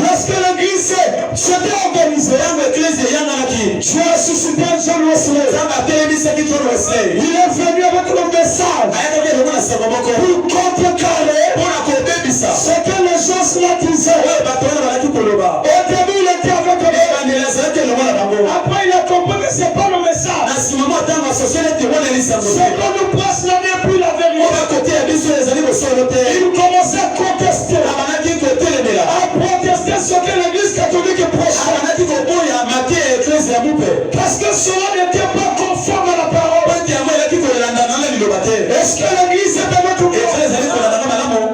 Lorsque l'église s'était organisée, Dieu a suscité John Wesley. Il est venu avec le message pour contrecarrer ce que les gens se disaient. Au début, il était avec eux. Après, il a compris que ce n'est pas le message. Ce qu'on nous passe là n'est plus la vérité. Il commençait à contester. À protester ce que l'église catholique prêchait. Parce que cela n'était pas conforme à la parole. Est-ce que l'église est avec nous?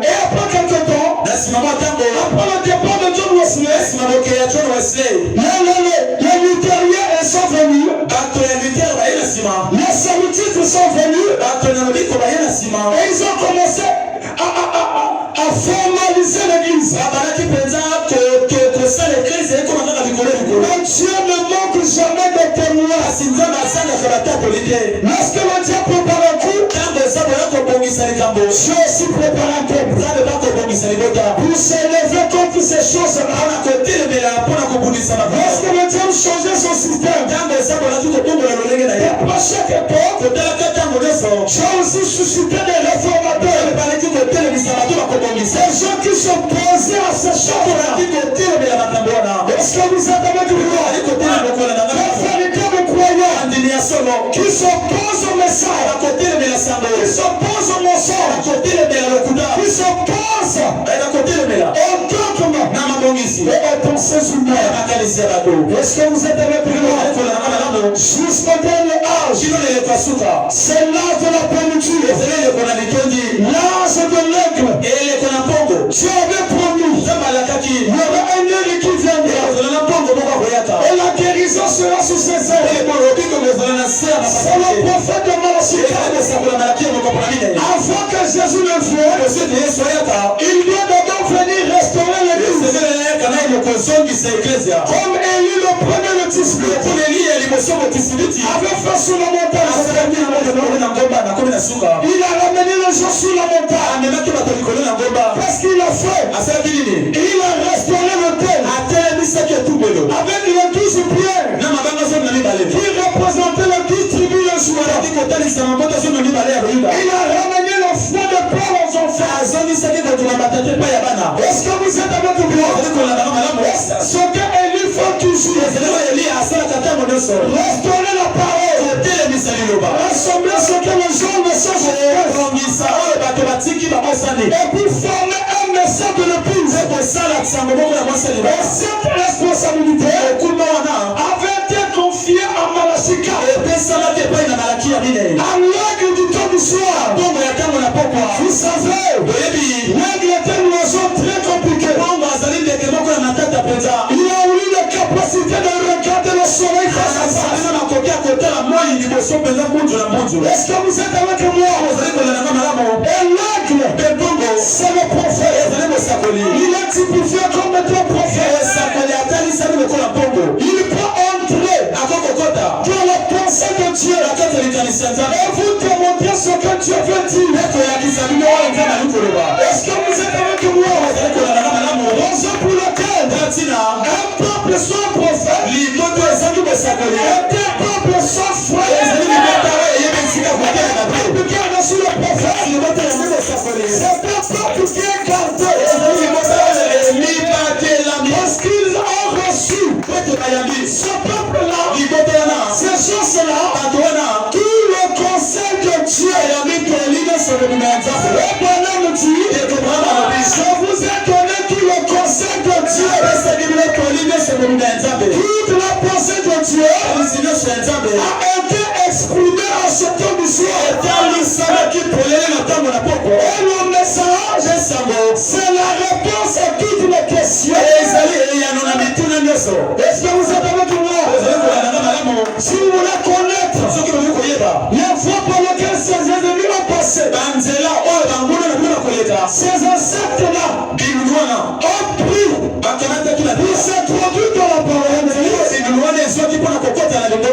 Et après quelque temps, après le départ de John Wesley, les luthériens sont venus. Les salutites sont venus. Et ils ont commencé à formaliser l'église. Mais Dieu ne manque jamais de témoins. Lorsque le Dieu prépare un coup, Dieu aussi prépare un peuple pour s'élever contre ces choses-là. Lorsque le Dieu changeait son système, à chaque époque, Dieu aussi suscité des réformateurs. Ces gens qui s'opposaient à ces choses-là. Est-ce que vous êtes avec moi? Les véritables croyants qui s'opposent au message, qui s'opposent au mensonge, qui s'opposent au dogme et aux pensées humaines. Est-ce que vous êtes avec moi? Jusqu'au dernier âge, c'est l'âge de la plénitude, l'âge de l'aigle. Dieu avait promis, il y aura un aigle qui viendra et la guérison sera sous ses ailes. C'est le prophète de Malachie. Avant que Jésus ne vienne, il doit d'abord venir restaurer l'église. Comme Élie le premier le Tisbite avait fait sur la montagne. Il a ramené les gens sur la montagne. Qu'est-ce qu'il a fait? Il a restauré le tel avec les 12 pierres qui représentaient les 12 tribus de Juda. Il a ramené le foi de Paul aux enfants. Est-ce que vous êtes avec moi? Ce que Élie fait toujours, restaurer la parole, rassembler ce que les gens ne savent pas, et puis former un message de l'église. Et cette responsabilité avait été confiée à Malachie, à l'aigle du temps du soir. Vous savez, l'aigle était une oiseau très compliqué. Il a eu la capacité de regarder le soleil face à face. Est-ce que vous êtes avec moi? Et l'aigle, c'est le prophète. Il est typifié comme étant prophète. Il peut entrer dans la pensée de Dieu et vous démontrer ce que Dieu veut dire. Est-ce que vous êtes avec moi? Raison pour laquelle un peuple sans prophète et un peuple sans frère qui a reçu le prophète, c'est un peuple qui est gardé parce qu'ils ont reçu ce peuple-là, ces choses-là, tout le conseil de Dieu. Le bonhomme dit, je vous ai donné tout le conseil de Dieu. Toute la pensée de Dieu a été exprimée en ce temps du soir. Et le message, c'est la réponse à toutes les questions. Est-ce que vous êtes avec moi? Si vous voulez connaître les voies pour lesquelles ces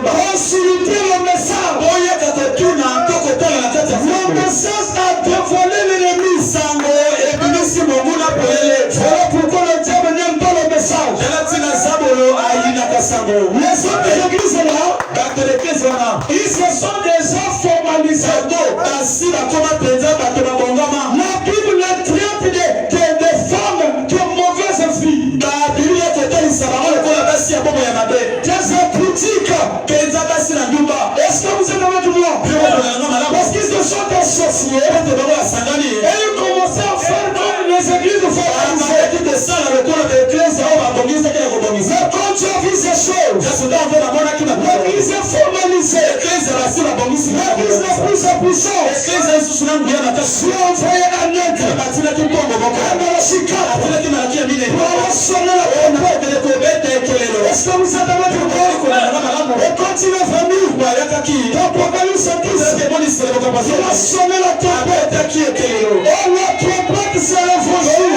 consulter le message. Le message a dévoilé l'ennemi. Voilà pourquoi le diable n'aime pas le message. Les autres églises là, ils se sont déjà formalisés. La Bible les traite des femmes qui ont mauvaise vie. Des critiques. Est-ce que vous êtes avec moi? Parce qu'ils se sont associés et ils commençaient à faire comme les églises formalisées. Mais quand tu as vu ces choses, l'église est formalisée. L'église est plus puissante. Tu as envoyé un aide. Est-ce que vous êtes avec moi? Et quand il est venu, l'Apocalypse 10, il a sonné la trompette. Et la trompette s'est révolue.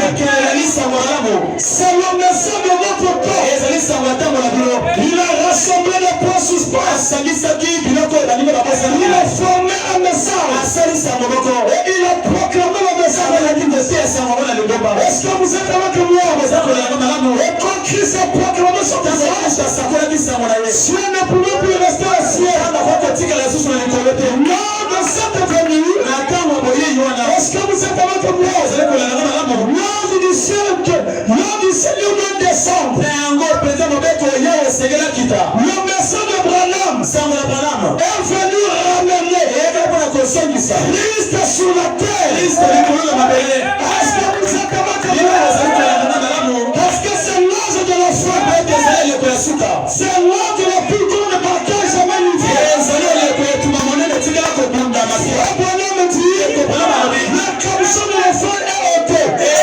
C'est le message de notre temps. Il a rassemblé les points suspens. Il a formé un message. Et il a proclamé le message. Est-ce que vous êtes avec moi? Et quand Christ a proclamé son message, Dieu ne pouvait plus rester assis. Lors de cette venue, est-ce que vous êtes avec moi? Lors du Seigneur de décembre, le message de Branham est venu ramener Christ sur la terre. Est-ce que vous êtes avec moi? Parce que c'est l'âge de la foi. C'est l'âge de la plus grande bataille jamais livrée. Branham dit, la commission de la foi est ôtée. Et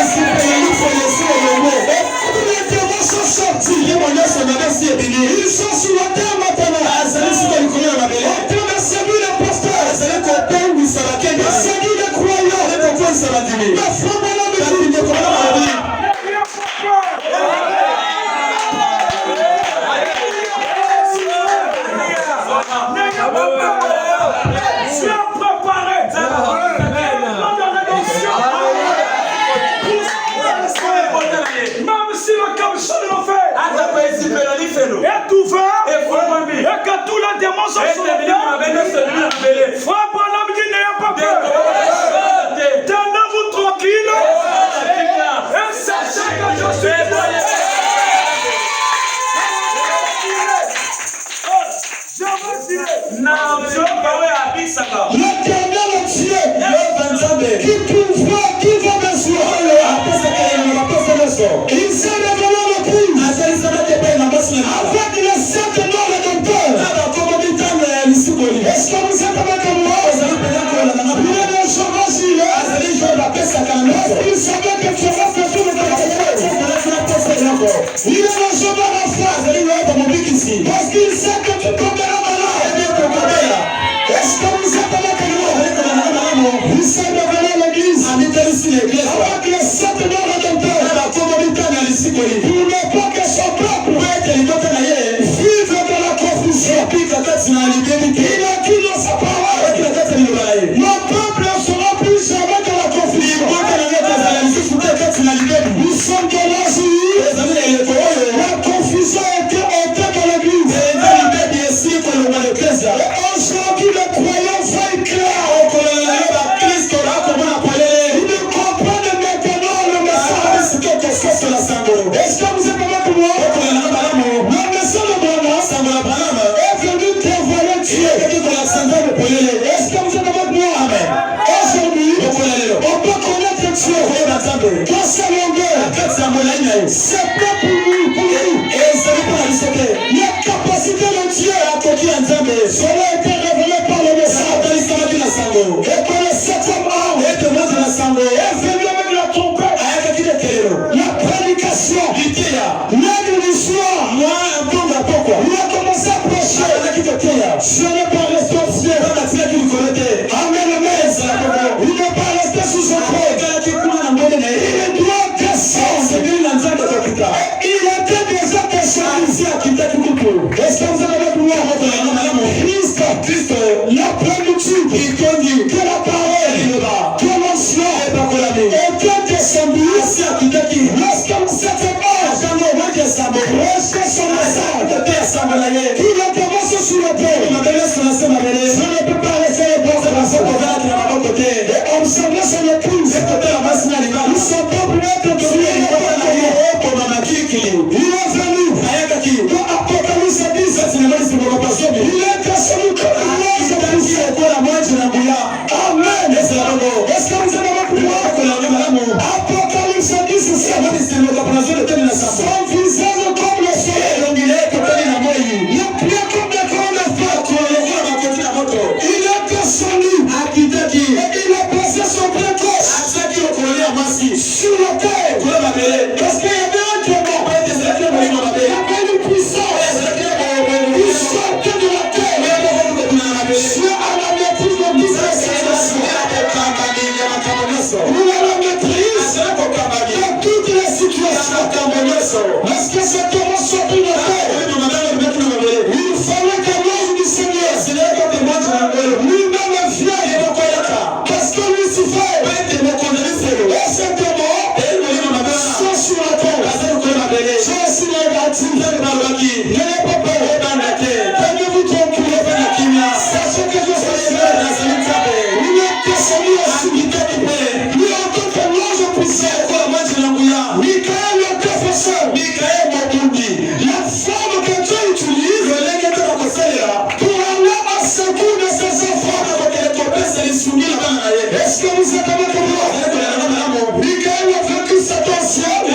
les démons sont sortis. Ils sont sur la terre maintenant. En train de séduire les pasteurs, de séduire les croyants. Mais frère Branham dit, même si le commission de l'enfer est ouvert et que tous les démons sont sur la terre, frère Branham dit n'ayez pas peur. Tenez-vous tranquille et sachez que je suis l'éternel Dieu qui pourvoit, qui va besoin. Il s'est révélé le Christ avec les sept noms rédempteurs. Est-ce que vous êtes avec moi? Il est le chômage, il savait que tu vas faire tout le temps. Il est le chômage en face parce qu'il sait que tu tomberas malade. Est-ce que vous êtes avec moi? Il s'est révélé l'église avec les sept noms rédempteurs. Pour ne pas que son peuple vive de la confusion. Il a dit dans sa parole, mon peuple ne sera plus jamais de la confusion. Nous sommes de l'âge où la confusion était ôtée de l'église. Et aujourd'hui, les croyants voient clair. Ils comprennent maintenant le message. Est-ce que vous êtes avec moi? Le message de Branham est venu dévoiler Dieu. Est-ce que vous êtes avec moi? Aujourd'hui, on peut connaître Dieu dans sa longueur. C'est pas pour nous. La capacité de Dieu cela a été révélé par le message. Et par le septième arme est venu avec la trompette, la prédication, l'aigle du soir. Il a commencé à prêcher. Je n'ai pas resté au ciel. Amen, amen. Il n'est pas resté sous son trône. Il doit descendre. que la parole, que l'onction était descendue, lorsque cette mort rejetait son message, qu'il a commencé sur le pont. Je ne peux pas laisser les portes et observer son épouse. Nous sommes pas pour être tués. Il est venu dans Apocalypse 10. Il est descendu comme une lance. Amen. Est-ce que vous avez compris? Apocalypse 10, son visage comme le soleil. Il est bien comme des grandes fêtes. Il est descendu et il a placé son pied gauche sur la terre. Parce qu'il y avait un démon. Il y avait une puissance. Il sortait de la terre. Dieu a la maîtrise de tout ça. Il a la maîtrise de toutes les situations. Parce que cet homme sortait de la terre. Il fallait que l'ange du Seigneur lui-même vienne. Parce que Lucifer et cet démon sont sur la terre. Je suis négatif. Ne les pas peur. Tenez-vous tranquille. Sachez que je suis il est descendu aussi. Lui en tant que l'ange puissant. Michael le défenseur. La forme que Dieu utilise pour aller à secours de ses enfants. Est-ce que vous êtes avec moi? Michael a vaincu Satan au ciel.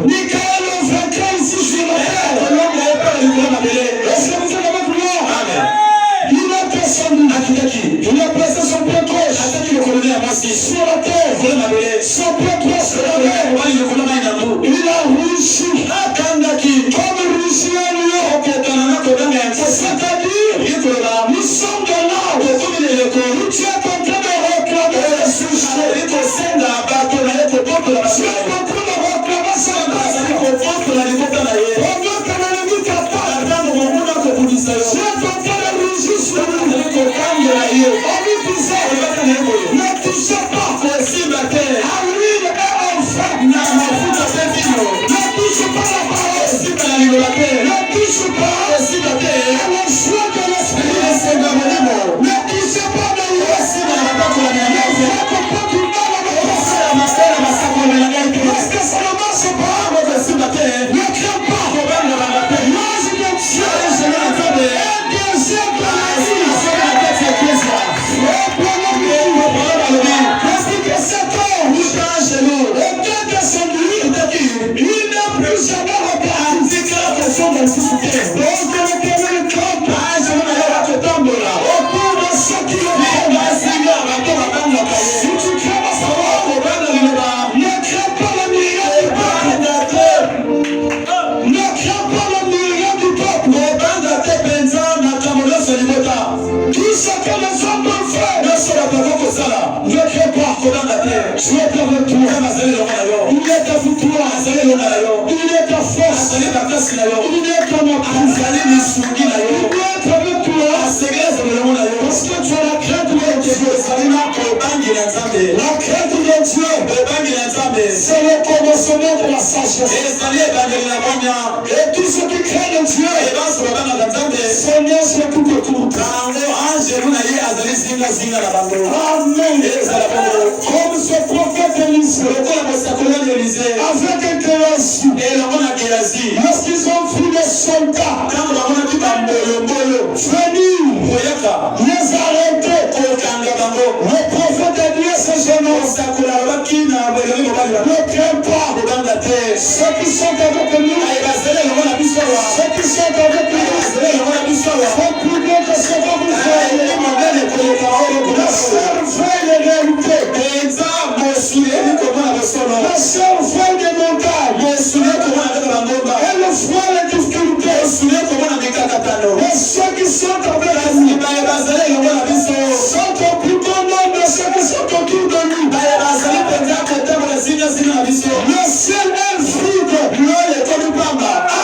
Michael a vaincu ici sur la terre. Est-ce que vous êtes avec moi? Il a descendu. Il a placé son pied gauche sur la terre. Son pied droit sur la mer. Il a réussi. Comme réussi à lion. C'est-à-dire, nous sommes dans l'arbre où tu es en train de réclamer le sujet. Tu es en train de réclamer ça. Pendant que l'ennemi t'attaque, tu es en train de réussir sur lui. On lui disait, ne touchez pas à l'huile et au feu. Ne touche pas la parole. Ne touche pas à la foi de l'esprit. Ne touche pas de l'eau. Ne faites pas du mal à la personne. Parce que ça ne marche pas. Ne crains pas. L'ange de Dieu est deuxième paradis. Parce que cet homme était descendu. Il n'a plus jamais reparti. Donc l'Éternel campe au bout de ce qu'il si tu crains à savoir, ne crains pas le miracle du peuple. Ne crains pas le miracle du peuple. Tout ce que les hommes peuvent faire, ne crains pas. Tu es avec toi. Il est avec toi. Il est ta force. Il est ta maîtrise. Il est avec toi. Parce que tu as la crainte de Dieu. La crainte de Dieu, c'est le commencement de la sagesse. Et tout ce qui craint de Dieu, Seigneur, c'est tout autour. Amen. Comme ce prophète Élisée, avec un Géasi, lorsqu'ils ont vu les soldats venir les arrêter, le prophète Élie se génose. Ne crains pas. Ceux qui sont avec nous, ceux qui sont avec nous, sont plus bien que ce que vous faites. La seule vraie réalité, la seule vraie des montagnes, et le froid, les difficultés, et ceux qui sont avec nous sont au plus grand nombre de ceux qui sont autour de nous. Le ciel est vide.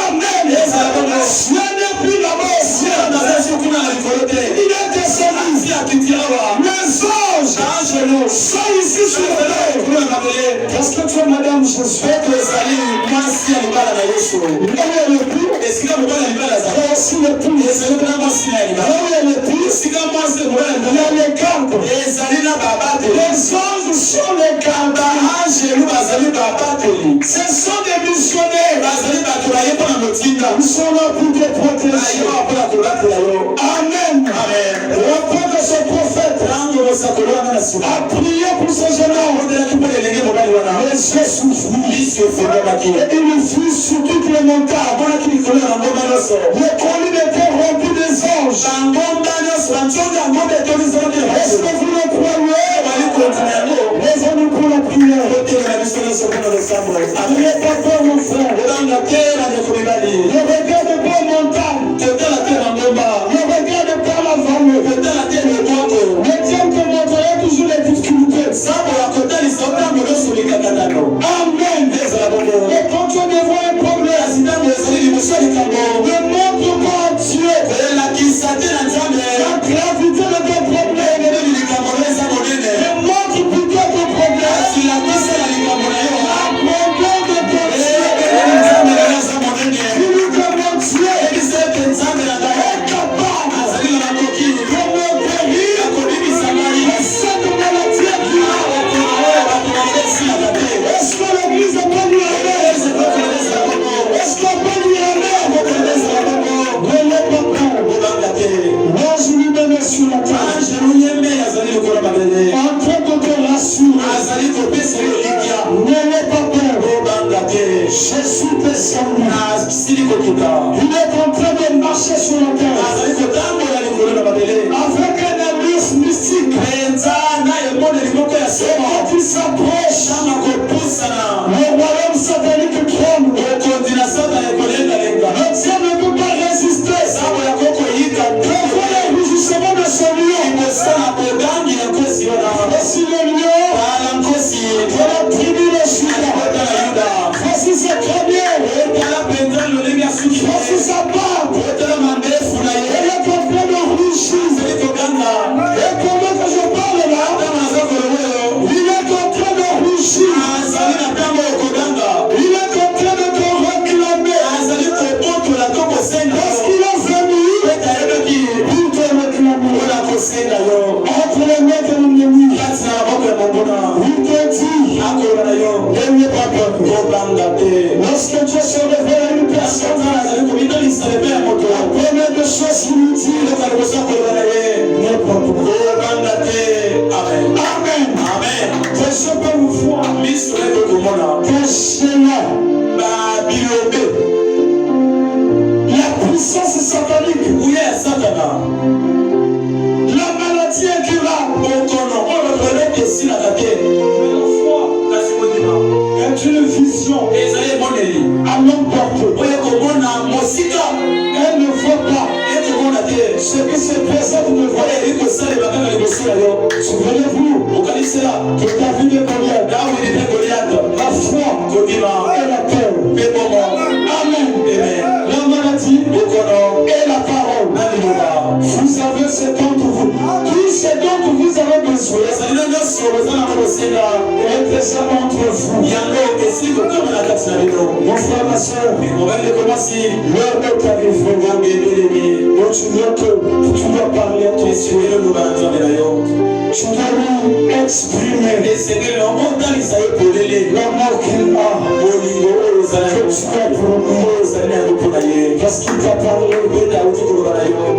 Amen. Ce n'est plus la mort. Il est descendu. anges sont ici sur la terre. Parce que tu es Madame Jésus. Est-ce qu'il y a aussi le plus? Il y a les gardes. Les anges sont les gardes. Ce sont des missionnaires. Ils sont là pour te protéger. Amen. Rapport de ce prophète a prié pour ces jeunes hommes. Les yeux s'ouvrirent. Et il fut sur toutes les montagnes. Les collines étaient remplies des anges. Est-ce que vous le croyez? Les amis pour la prière. N'ayez pas peur mon frère. Ne regarde pas montagne. Ne regarde pas la vallée. Le Dieu te montrera toujours les difficultés. Amen. Et quand tu devras un problème, ne montre pas à Dieu la gravité de ton problème. Ne montre plutôt ton problème. Abandonne de ton Dieu. Dis-lui que mon Dieu est capable de me guérir de cette maladie qui m'a. Est-ce que l'église peut lui aider? Est-ce qu'on peut lui aider? Ne l'ai pas peur. Moi je lui mets sur la terre. En train de te rassurer. Ne l'ai pas peur. Jésus descendu. Il est en train de marcher sur la terre. Avec un alliance mystique. Et quand il s'approche, le royaume satanique tremble. Le Dieu ne peut pas résister. Devant les rugissements de ce lion. Voici le lion de la tribu de Juda. Voici ses crâniers. Voici sa barbe. Elle est en train de rougir. Et pendant que je parle là, il est en train de rougir. Il est en train de te réclamer. Parce qu'il est venu pour te réclamer. Entre les mains de l'ennemi. Il te dit, n'ayez pas peur. Lorsque Dieu se révèle à une personne, la première des choses qu'il lui dit, n'ayez pas peur. Amen. Que je peux vous voir. Que c'est là. La puissance satanique. La maladie incurable. Est une vision à longue portée. Elle ne voit pas ce qui se présente devant elle. Souvenez-vous que David et Goliath, la foi et la peur. Amen. La maladie et la parole. Vous avez ce dont vous. Tout ce dont vous avez besoin est présent entre vous. Mon frère, ma soeur, l'heure est arrivée. Donc tu dois parler à ton Dieu. Tu dois lui exprimer l'amour qu'il a. Que tu as promis. Parce qu'il t'a parlé.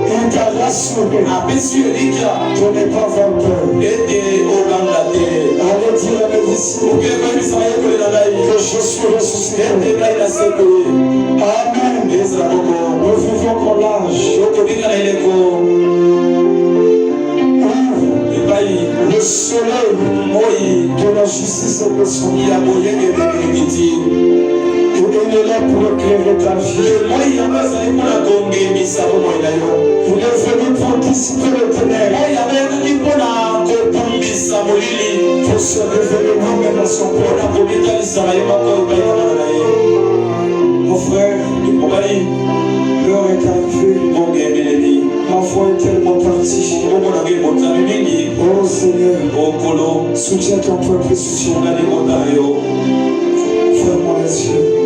Il t'a rassuré. Tu n'es pas avoir peur. Allez dire à mes disciples que je suis ressuscité. Amen. Nous vivons pour l'âge. Le soleil de la justice est descendu. Et il est là pour éclairer ta vie. Il est venu pour dissiper le ténèbres. Pour se révéler nous-mêmes à son peuple. Mon frère, l'heure est arrivée. Ma Ma foi est tellement partie. Oh Seigneur, soutiens ton peuple ici. Ferme les yeux.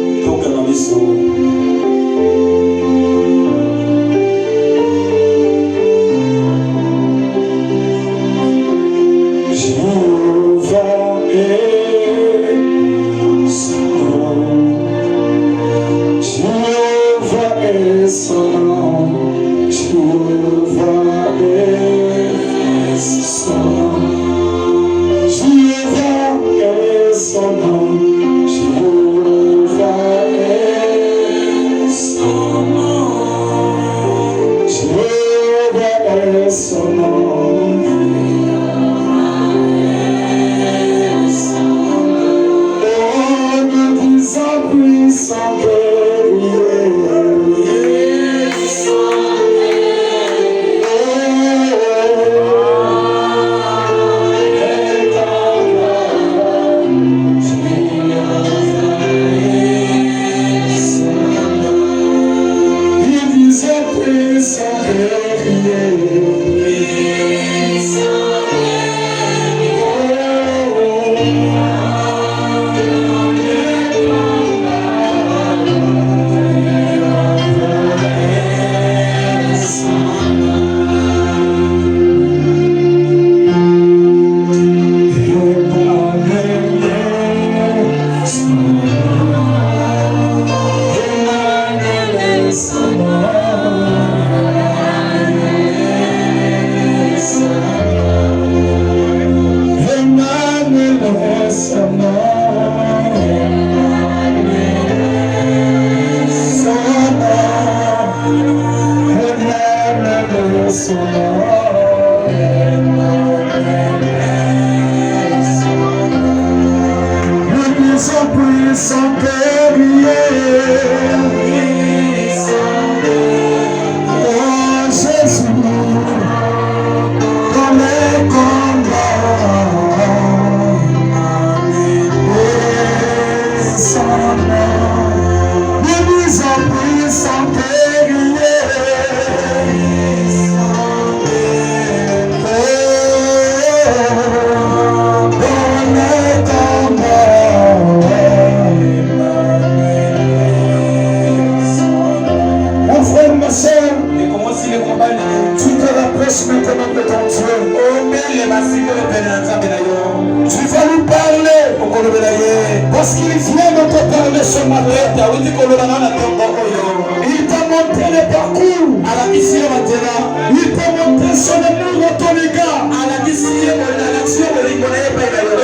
Parce qu'il vient de te parler ce matin. Il t'a montré le parcours. Il t'a montré son amour à ton égard. Et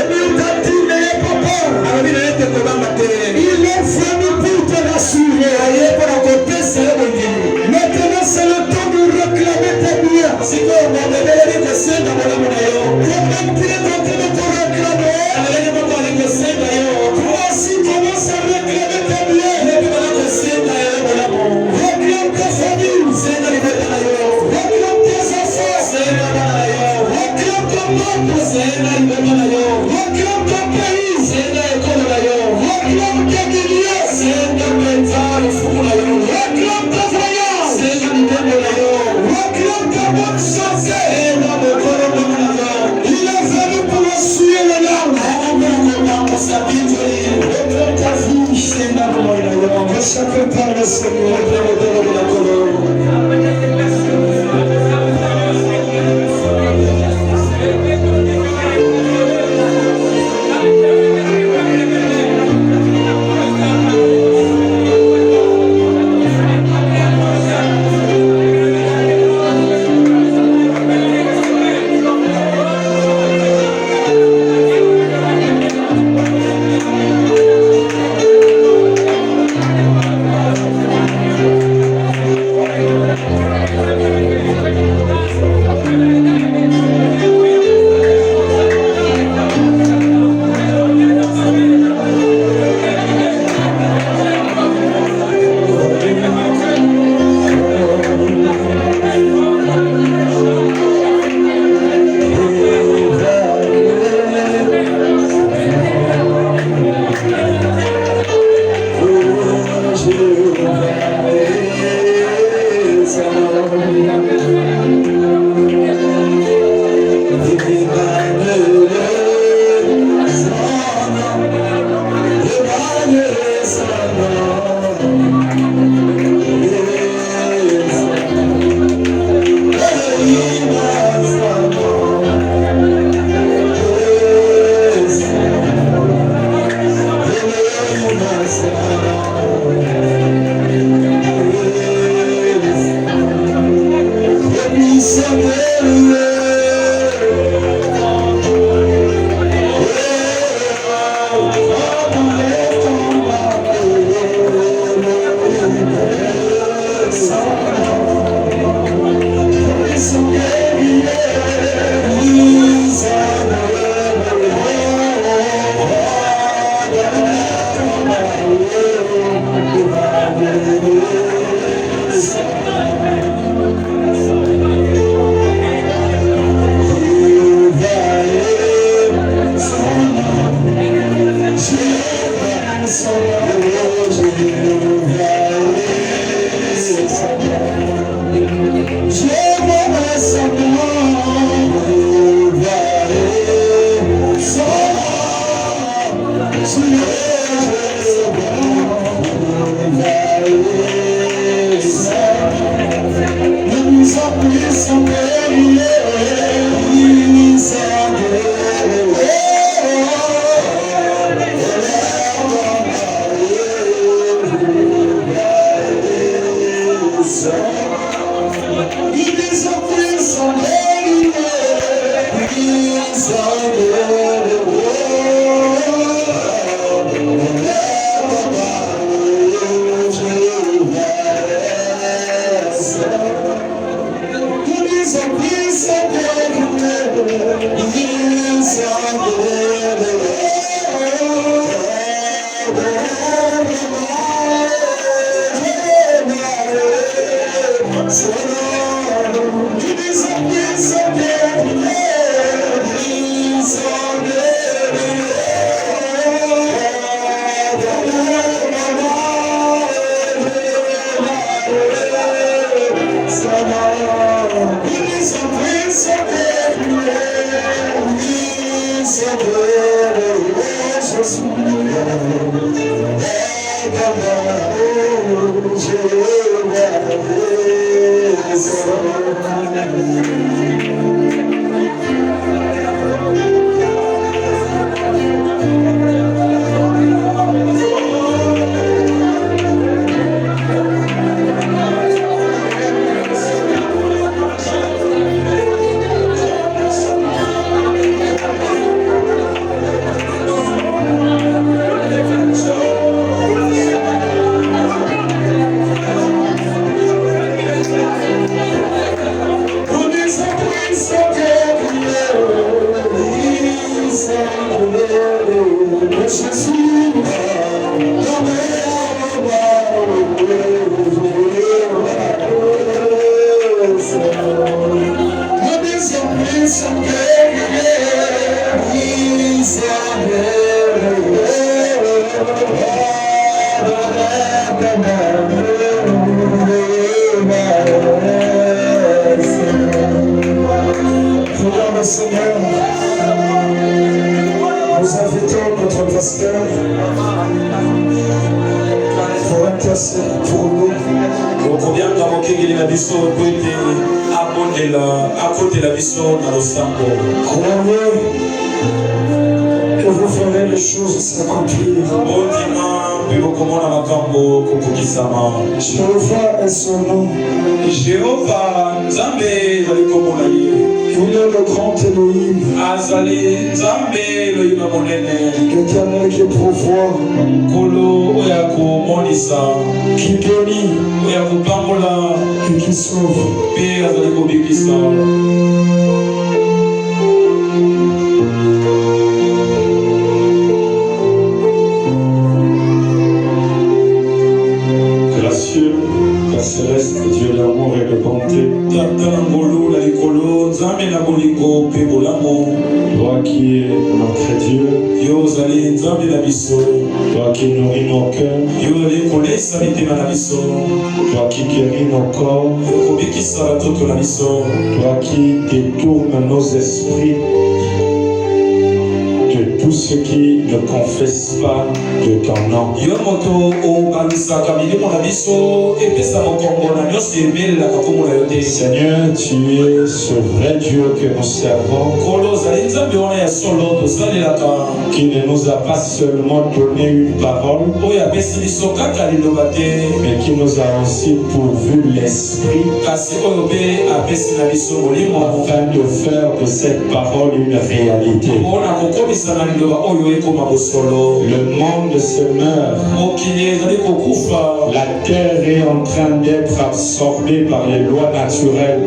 il t'a dit n'ayez pas peur. Il est venu pour te rassurer. Maintenant c'est le temps de réclamer tes biens. Toi-même qui es en train de te réclamer. Toi aussi commence à réclamer tes biens. Réclame ta famille. Réclame tes enfants. Réclame ton peuple. Réclame ton pays. Réclame tes milliers. Réclame ta voyage. Réclame ta bonne santé. Il est venu pour essuyer les larmes. Réclame ta vie. Que chacun parle le Seigneur. Jéhovah est son nom. Jéhovah, Nzambe, il est le grand Elohim. L'Éternel qui pourvoit, qui bénit et qui sauve. Céleste, Dieu d'amour et de bonté, toi qui es notre Dieu, toi qui nourris nos cœurs, toi qui guéris nos corps, toi qui détournes nos esprits de tous ceux qui ne confessent pas de ton nom. Seigneur, tu es ce vrai Dieu que nous servons, qui ne nous a pas seulement donné une parole, mais qui nous a aussi pourvu l'esprit, afin de faire de cette parole une réalité. Le monde se meurt. La terre est en train d'être absorbée par les lois naturelles.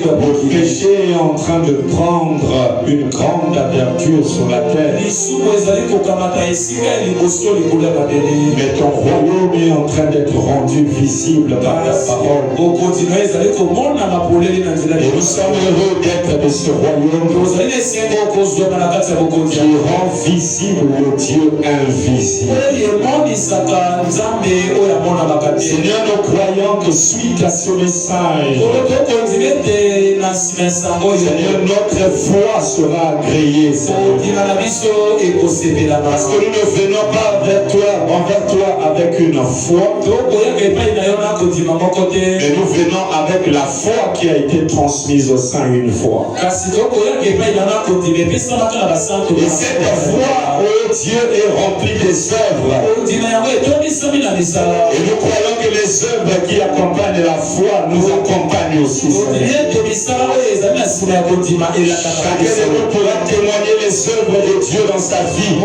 Le péché est en train de prendre une grande aperture sur la terre. Mais ton royaume est en train d'être rendu visible par la parole. Et nous sommes heureux d'être de ce royaume qui rend visible le Dieu invisible. Seigneur, nous croyons que suite à ce message, Seigneur, notre foi sera agréée. Parce que nous ne venons pas envers toi avec une foi, mais nous venons avec la foi qui a été transmise au sein une fois. Et cette foi, oh Dieu, est remplie des œuvres. Et nous croyons que les œuvres qui accompagnent la foi nous accompagnent aussi. Chacun de nous pourra témoigner les œuvres de Dieu dans sa vie.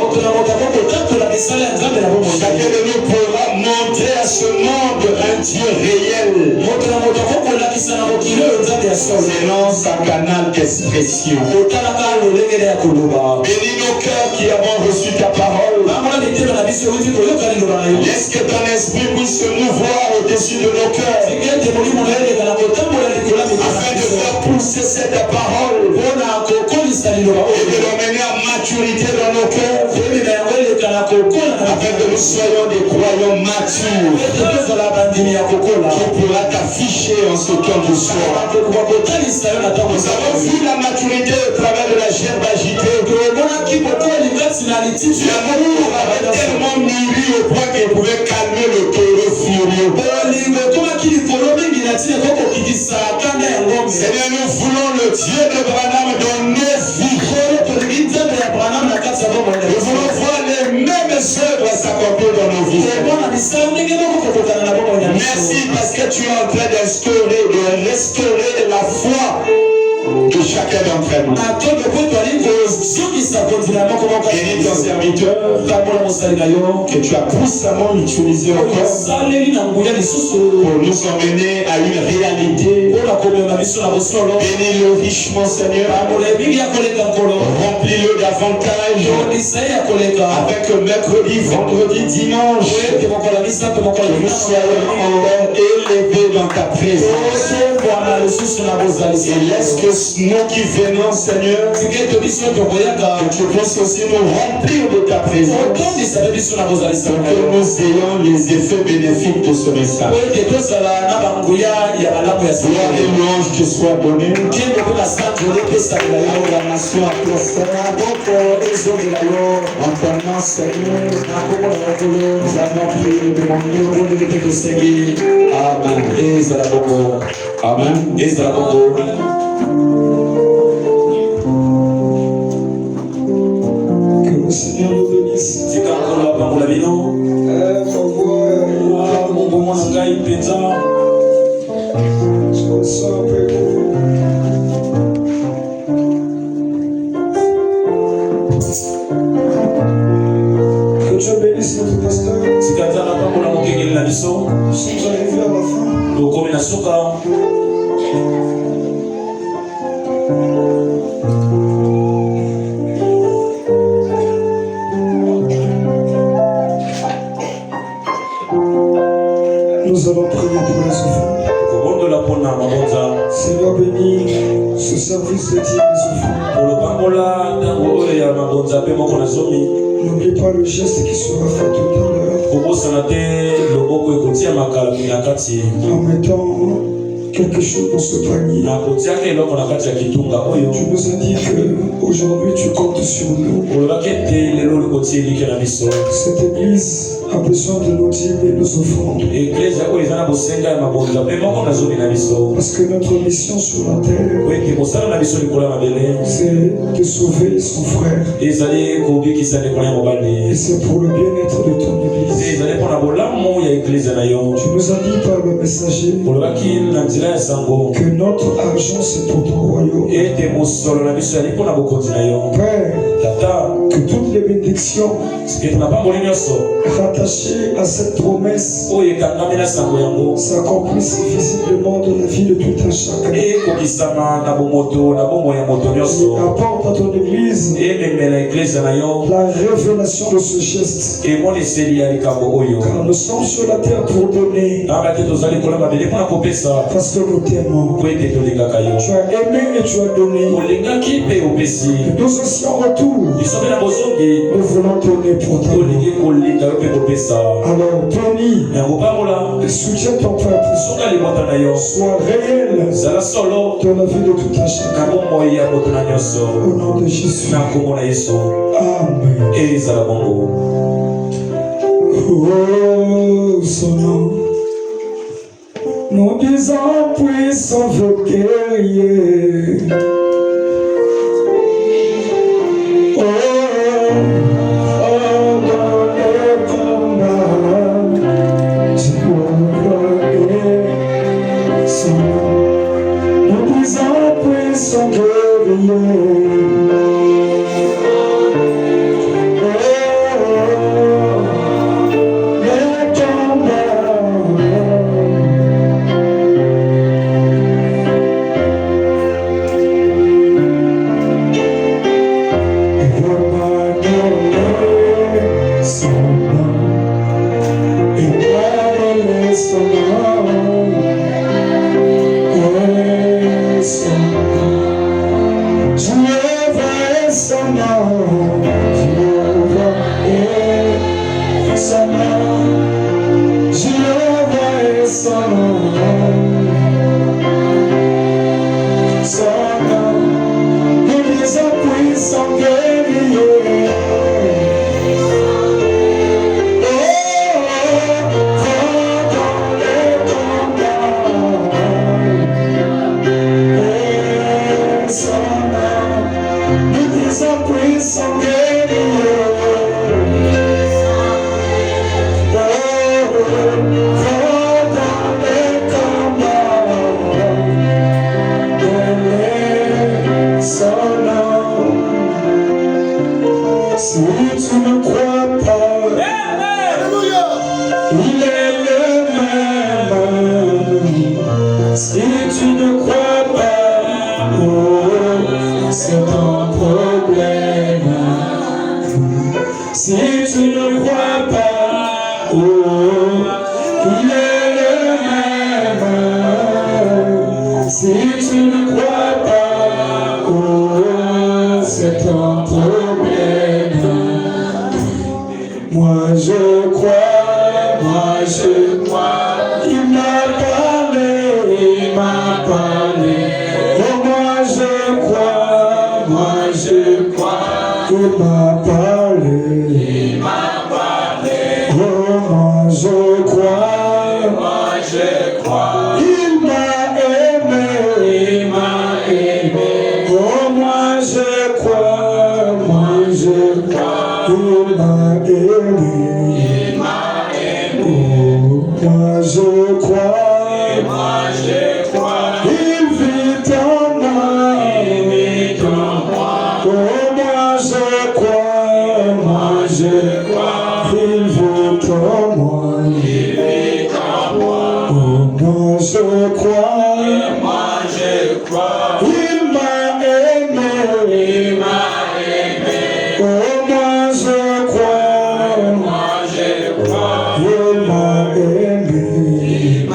Chacun de nous pourra montrer à ce monde un Dieu réel. Selon sa canal d'expression. Bénis nos cœurs qui avons reçu ta parole. Laisse que ton esprit puisse se mouvoir au-dessus de nos cœurs. Afin de faire pousser cette parole. Et de l'emmener à maturité dans nos cœurs. Afin que nous soyons des croyants matures. Qui pourra t'afficher en ce temps du soir. Nous avons vu la maturité au travers de la gerbe agitée. L'amour avait tellement mûri au point qu'il pouvait calmer le taureau furieux. Seigneur, nous voulons le Dieu de Branham dans nos vies. Nous voulons voir les mêmes œuvres s'accomplir dans nos vies. Merci parce que tu es en train d'instaurer, de restaurer la foi de chacun d'entre nous. Bénis ton serviteur que tu as puissamment utilisé encore pour nous emmener à une réalité. Bénis-le richement, Seigneur. Remplis-le davantage avec mercredi, vendredi, dimanche. Que nous soyons encore élevés dans ta présence. Et laisse que nous qui venons, Seigneur, que tu puisses aussi nous remplir de ta présence. Pour que nous ayons les effets bénéfiques de ce message. Gloire et louange te soit donnée. Acclamation à toi, Seigneur. En ton nom, Seigneur, nous avons prié de mon Amen. Amen. Que le Seigneur nous bénisse. Je me sens un peu émouvant. Que Dieu bénisse notre pasteur. Nous sommes arrivés à la fin. Nous allons prier pour les offrandes. Seigneur, bénis ce service dédié aux offrandes. N'oublie pas le geste qui sera fait tout à l'heure. En mettant quelque chose dans ce panier. Tu nous as dit qu'aujourd'hui tu comptes sur nous. Cette église a besoin de nos dîmes et nos offrandes. Parce que notre mission sur la terre, c'est de sauver son frère. Et c'est pour le bien-être de ton église. Tu nous as dit par le messager que notre argent c'est pour ton royaume. Père, que toutes les bénédictions rattachées à cette promesse s'accomplissent visiblement dans la vie de tout un chacun. Et apporte à ton église la révélation de ce geste. Car nous sommes sur la terre pour donner. Parce que nous t'aimons. Tu as aimé et tu as donné. Et nous aussi en retour, nous voulons donner pour toi. Alors bénis et soutiens ton peuple. Sois réel dans la vie de tout un chacun. Au nom de Jésus. Amen. Oh, son nom. Nous disons puissant vos guerriers. Oh, dans les combats, tu vois son nom. Nous disons puissant guerrier. Oh, les combats. puissant guérisseur. Si tu ne crois pas, Alléluia, il est le même. Si tu ne crois pas, oh, c'est ton problème. Si tu ne crois pas, oh, il est le même. Si tu ne crois pas, oh, c'est ton problème. Moi je crois, il m'a parlé, oh moi je crois, il m'a parlé, oh moi je crois, il m'a aimé, oh moi je crois, il m'a aimé. Moi je crois, il vit en moi, oh moi je crois, il vit en moi, oh moi je crois, il m'a aimé, oh moi je crois, il m'a aimé.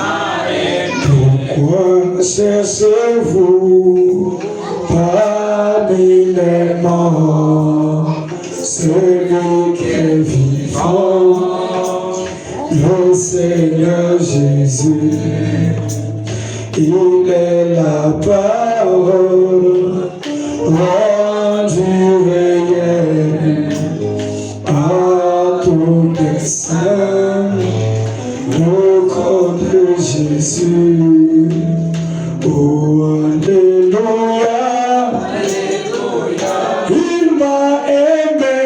Pourquoi cherchez-vous parmi les morts celui qui est vivant, le Seigneur Jésus? Il est la parole rendue réelle à tous les saints. Le corps de Jésus, oh Alléluia, il m'a aimé,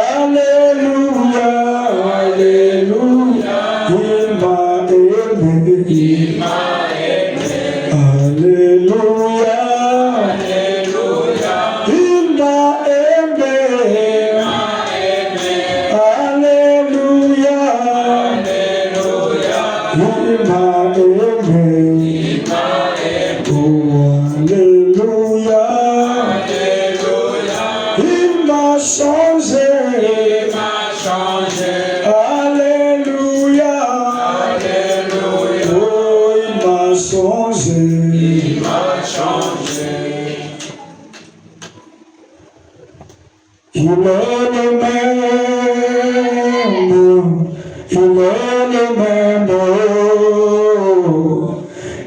Alléluia, il m'a aimé, Alléluia, il m'a aimé. Il m'a changé, Alléluia, oh il m'a changé, il est le même,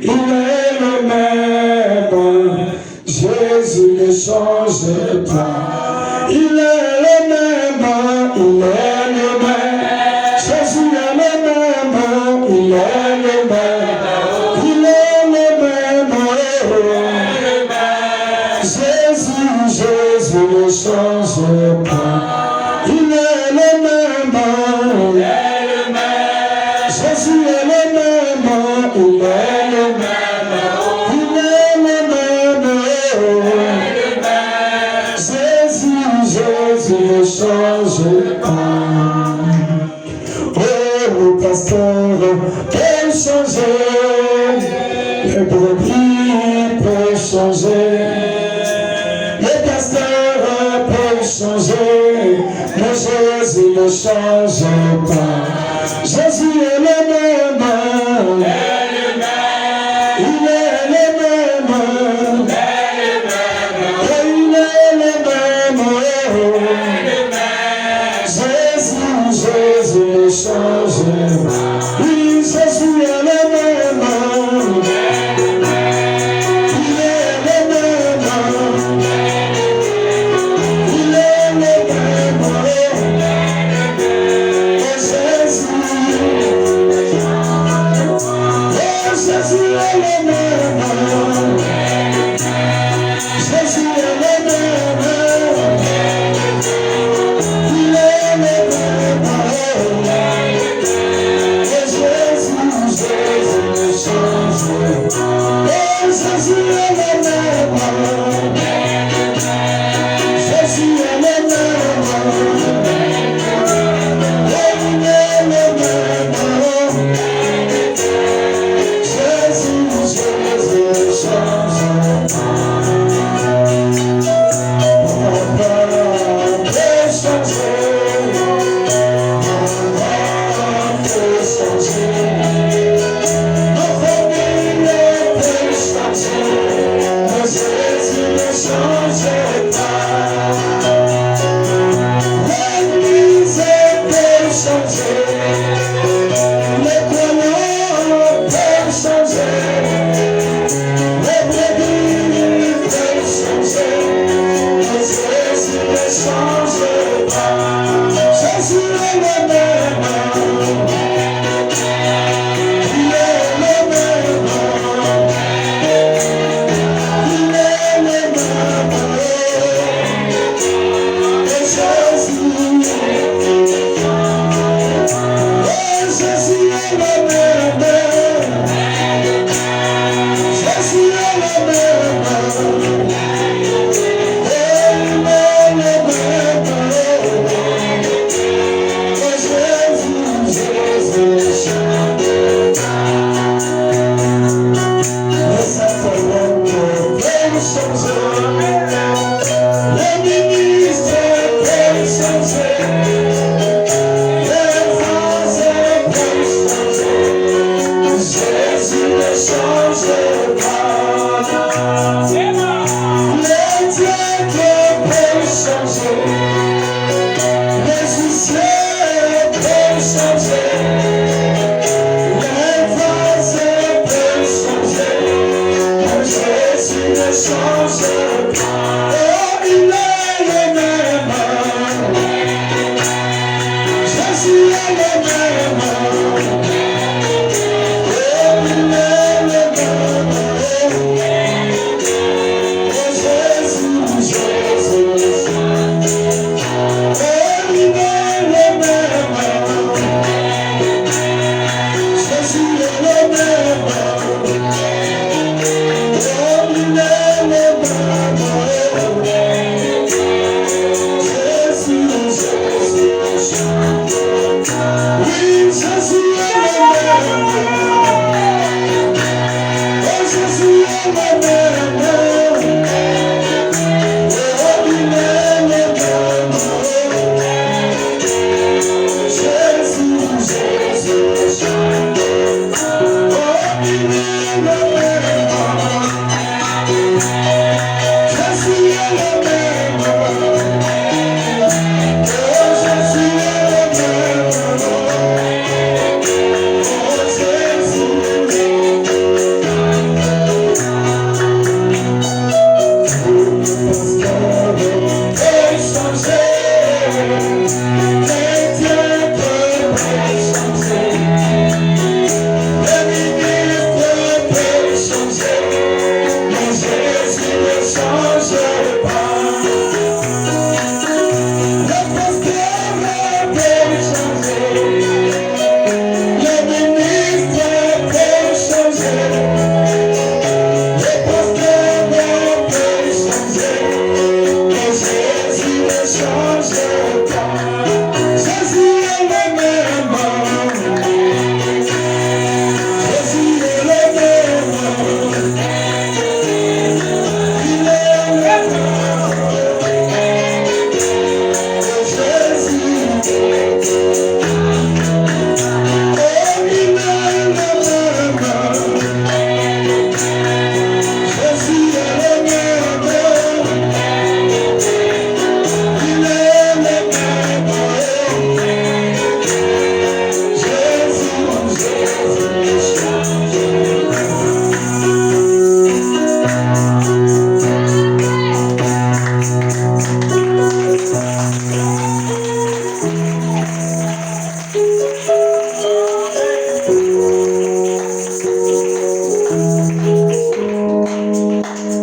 il est le même, Jésus ne change pas. Il est le même, Jésus est le même, il est le même, Jésus ne change pas. Il est le même, Jésus est le même, il est le même, Jésus ne change pas. Oh, le pasteur peut changer, le brebis peut changer, le pasteur peut changer, mais Jésus ne change pas. Jésus est le même, il est le même, il est le même. Jésus ne change pas. Oui, Jésus est le même, il est le même, il est le même. Oh Jésus est le même.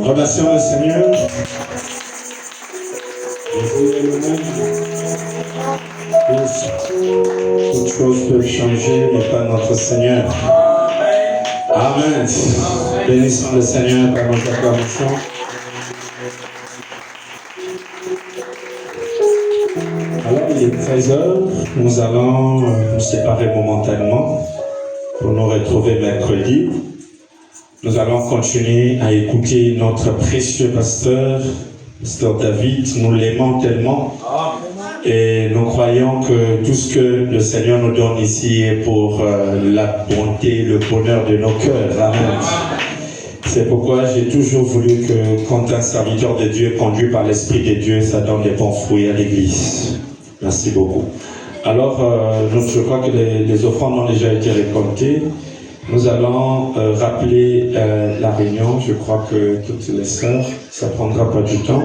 Remercions le Seigneur. Jésus est le même. Toutes choses peuvent changer, mais pas notre Seigneur. Amen. Bénissons le Seigneur par nos acclamations. Alors, il est 13h. Nous allons nous séparer momentanément pour nous retrouver mercredi. Nous allons continuer à écouter notre précieux pasteur David. Nous l'aimons tellement. Et nous croyons que tout ce que le Seigneur nous donne ici est pour la bonté, le bonheur de nos cœurs. Amen. C'est pourquoi j'ai toujours voulu que quand un serviteur de Dieu est conduit par l'Esprit de Dieu, ça donne des bons fruits à l'Église. Merci beaucoup. Alors, je crois que les offrandes ont déjà été récoltées. Nous allons rappeler la réunion. Je crois que toutes les sœurs, ça ne prendra pas du temps.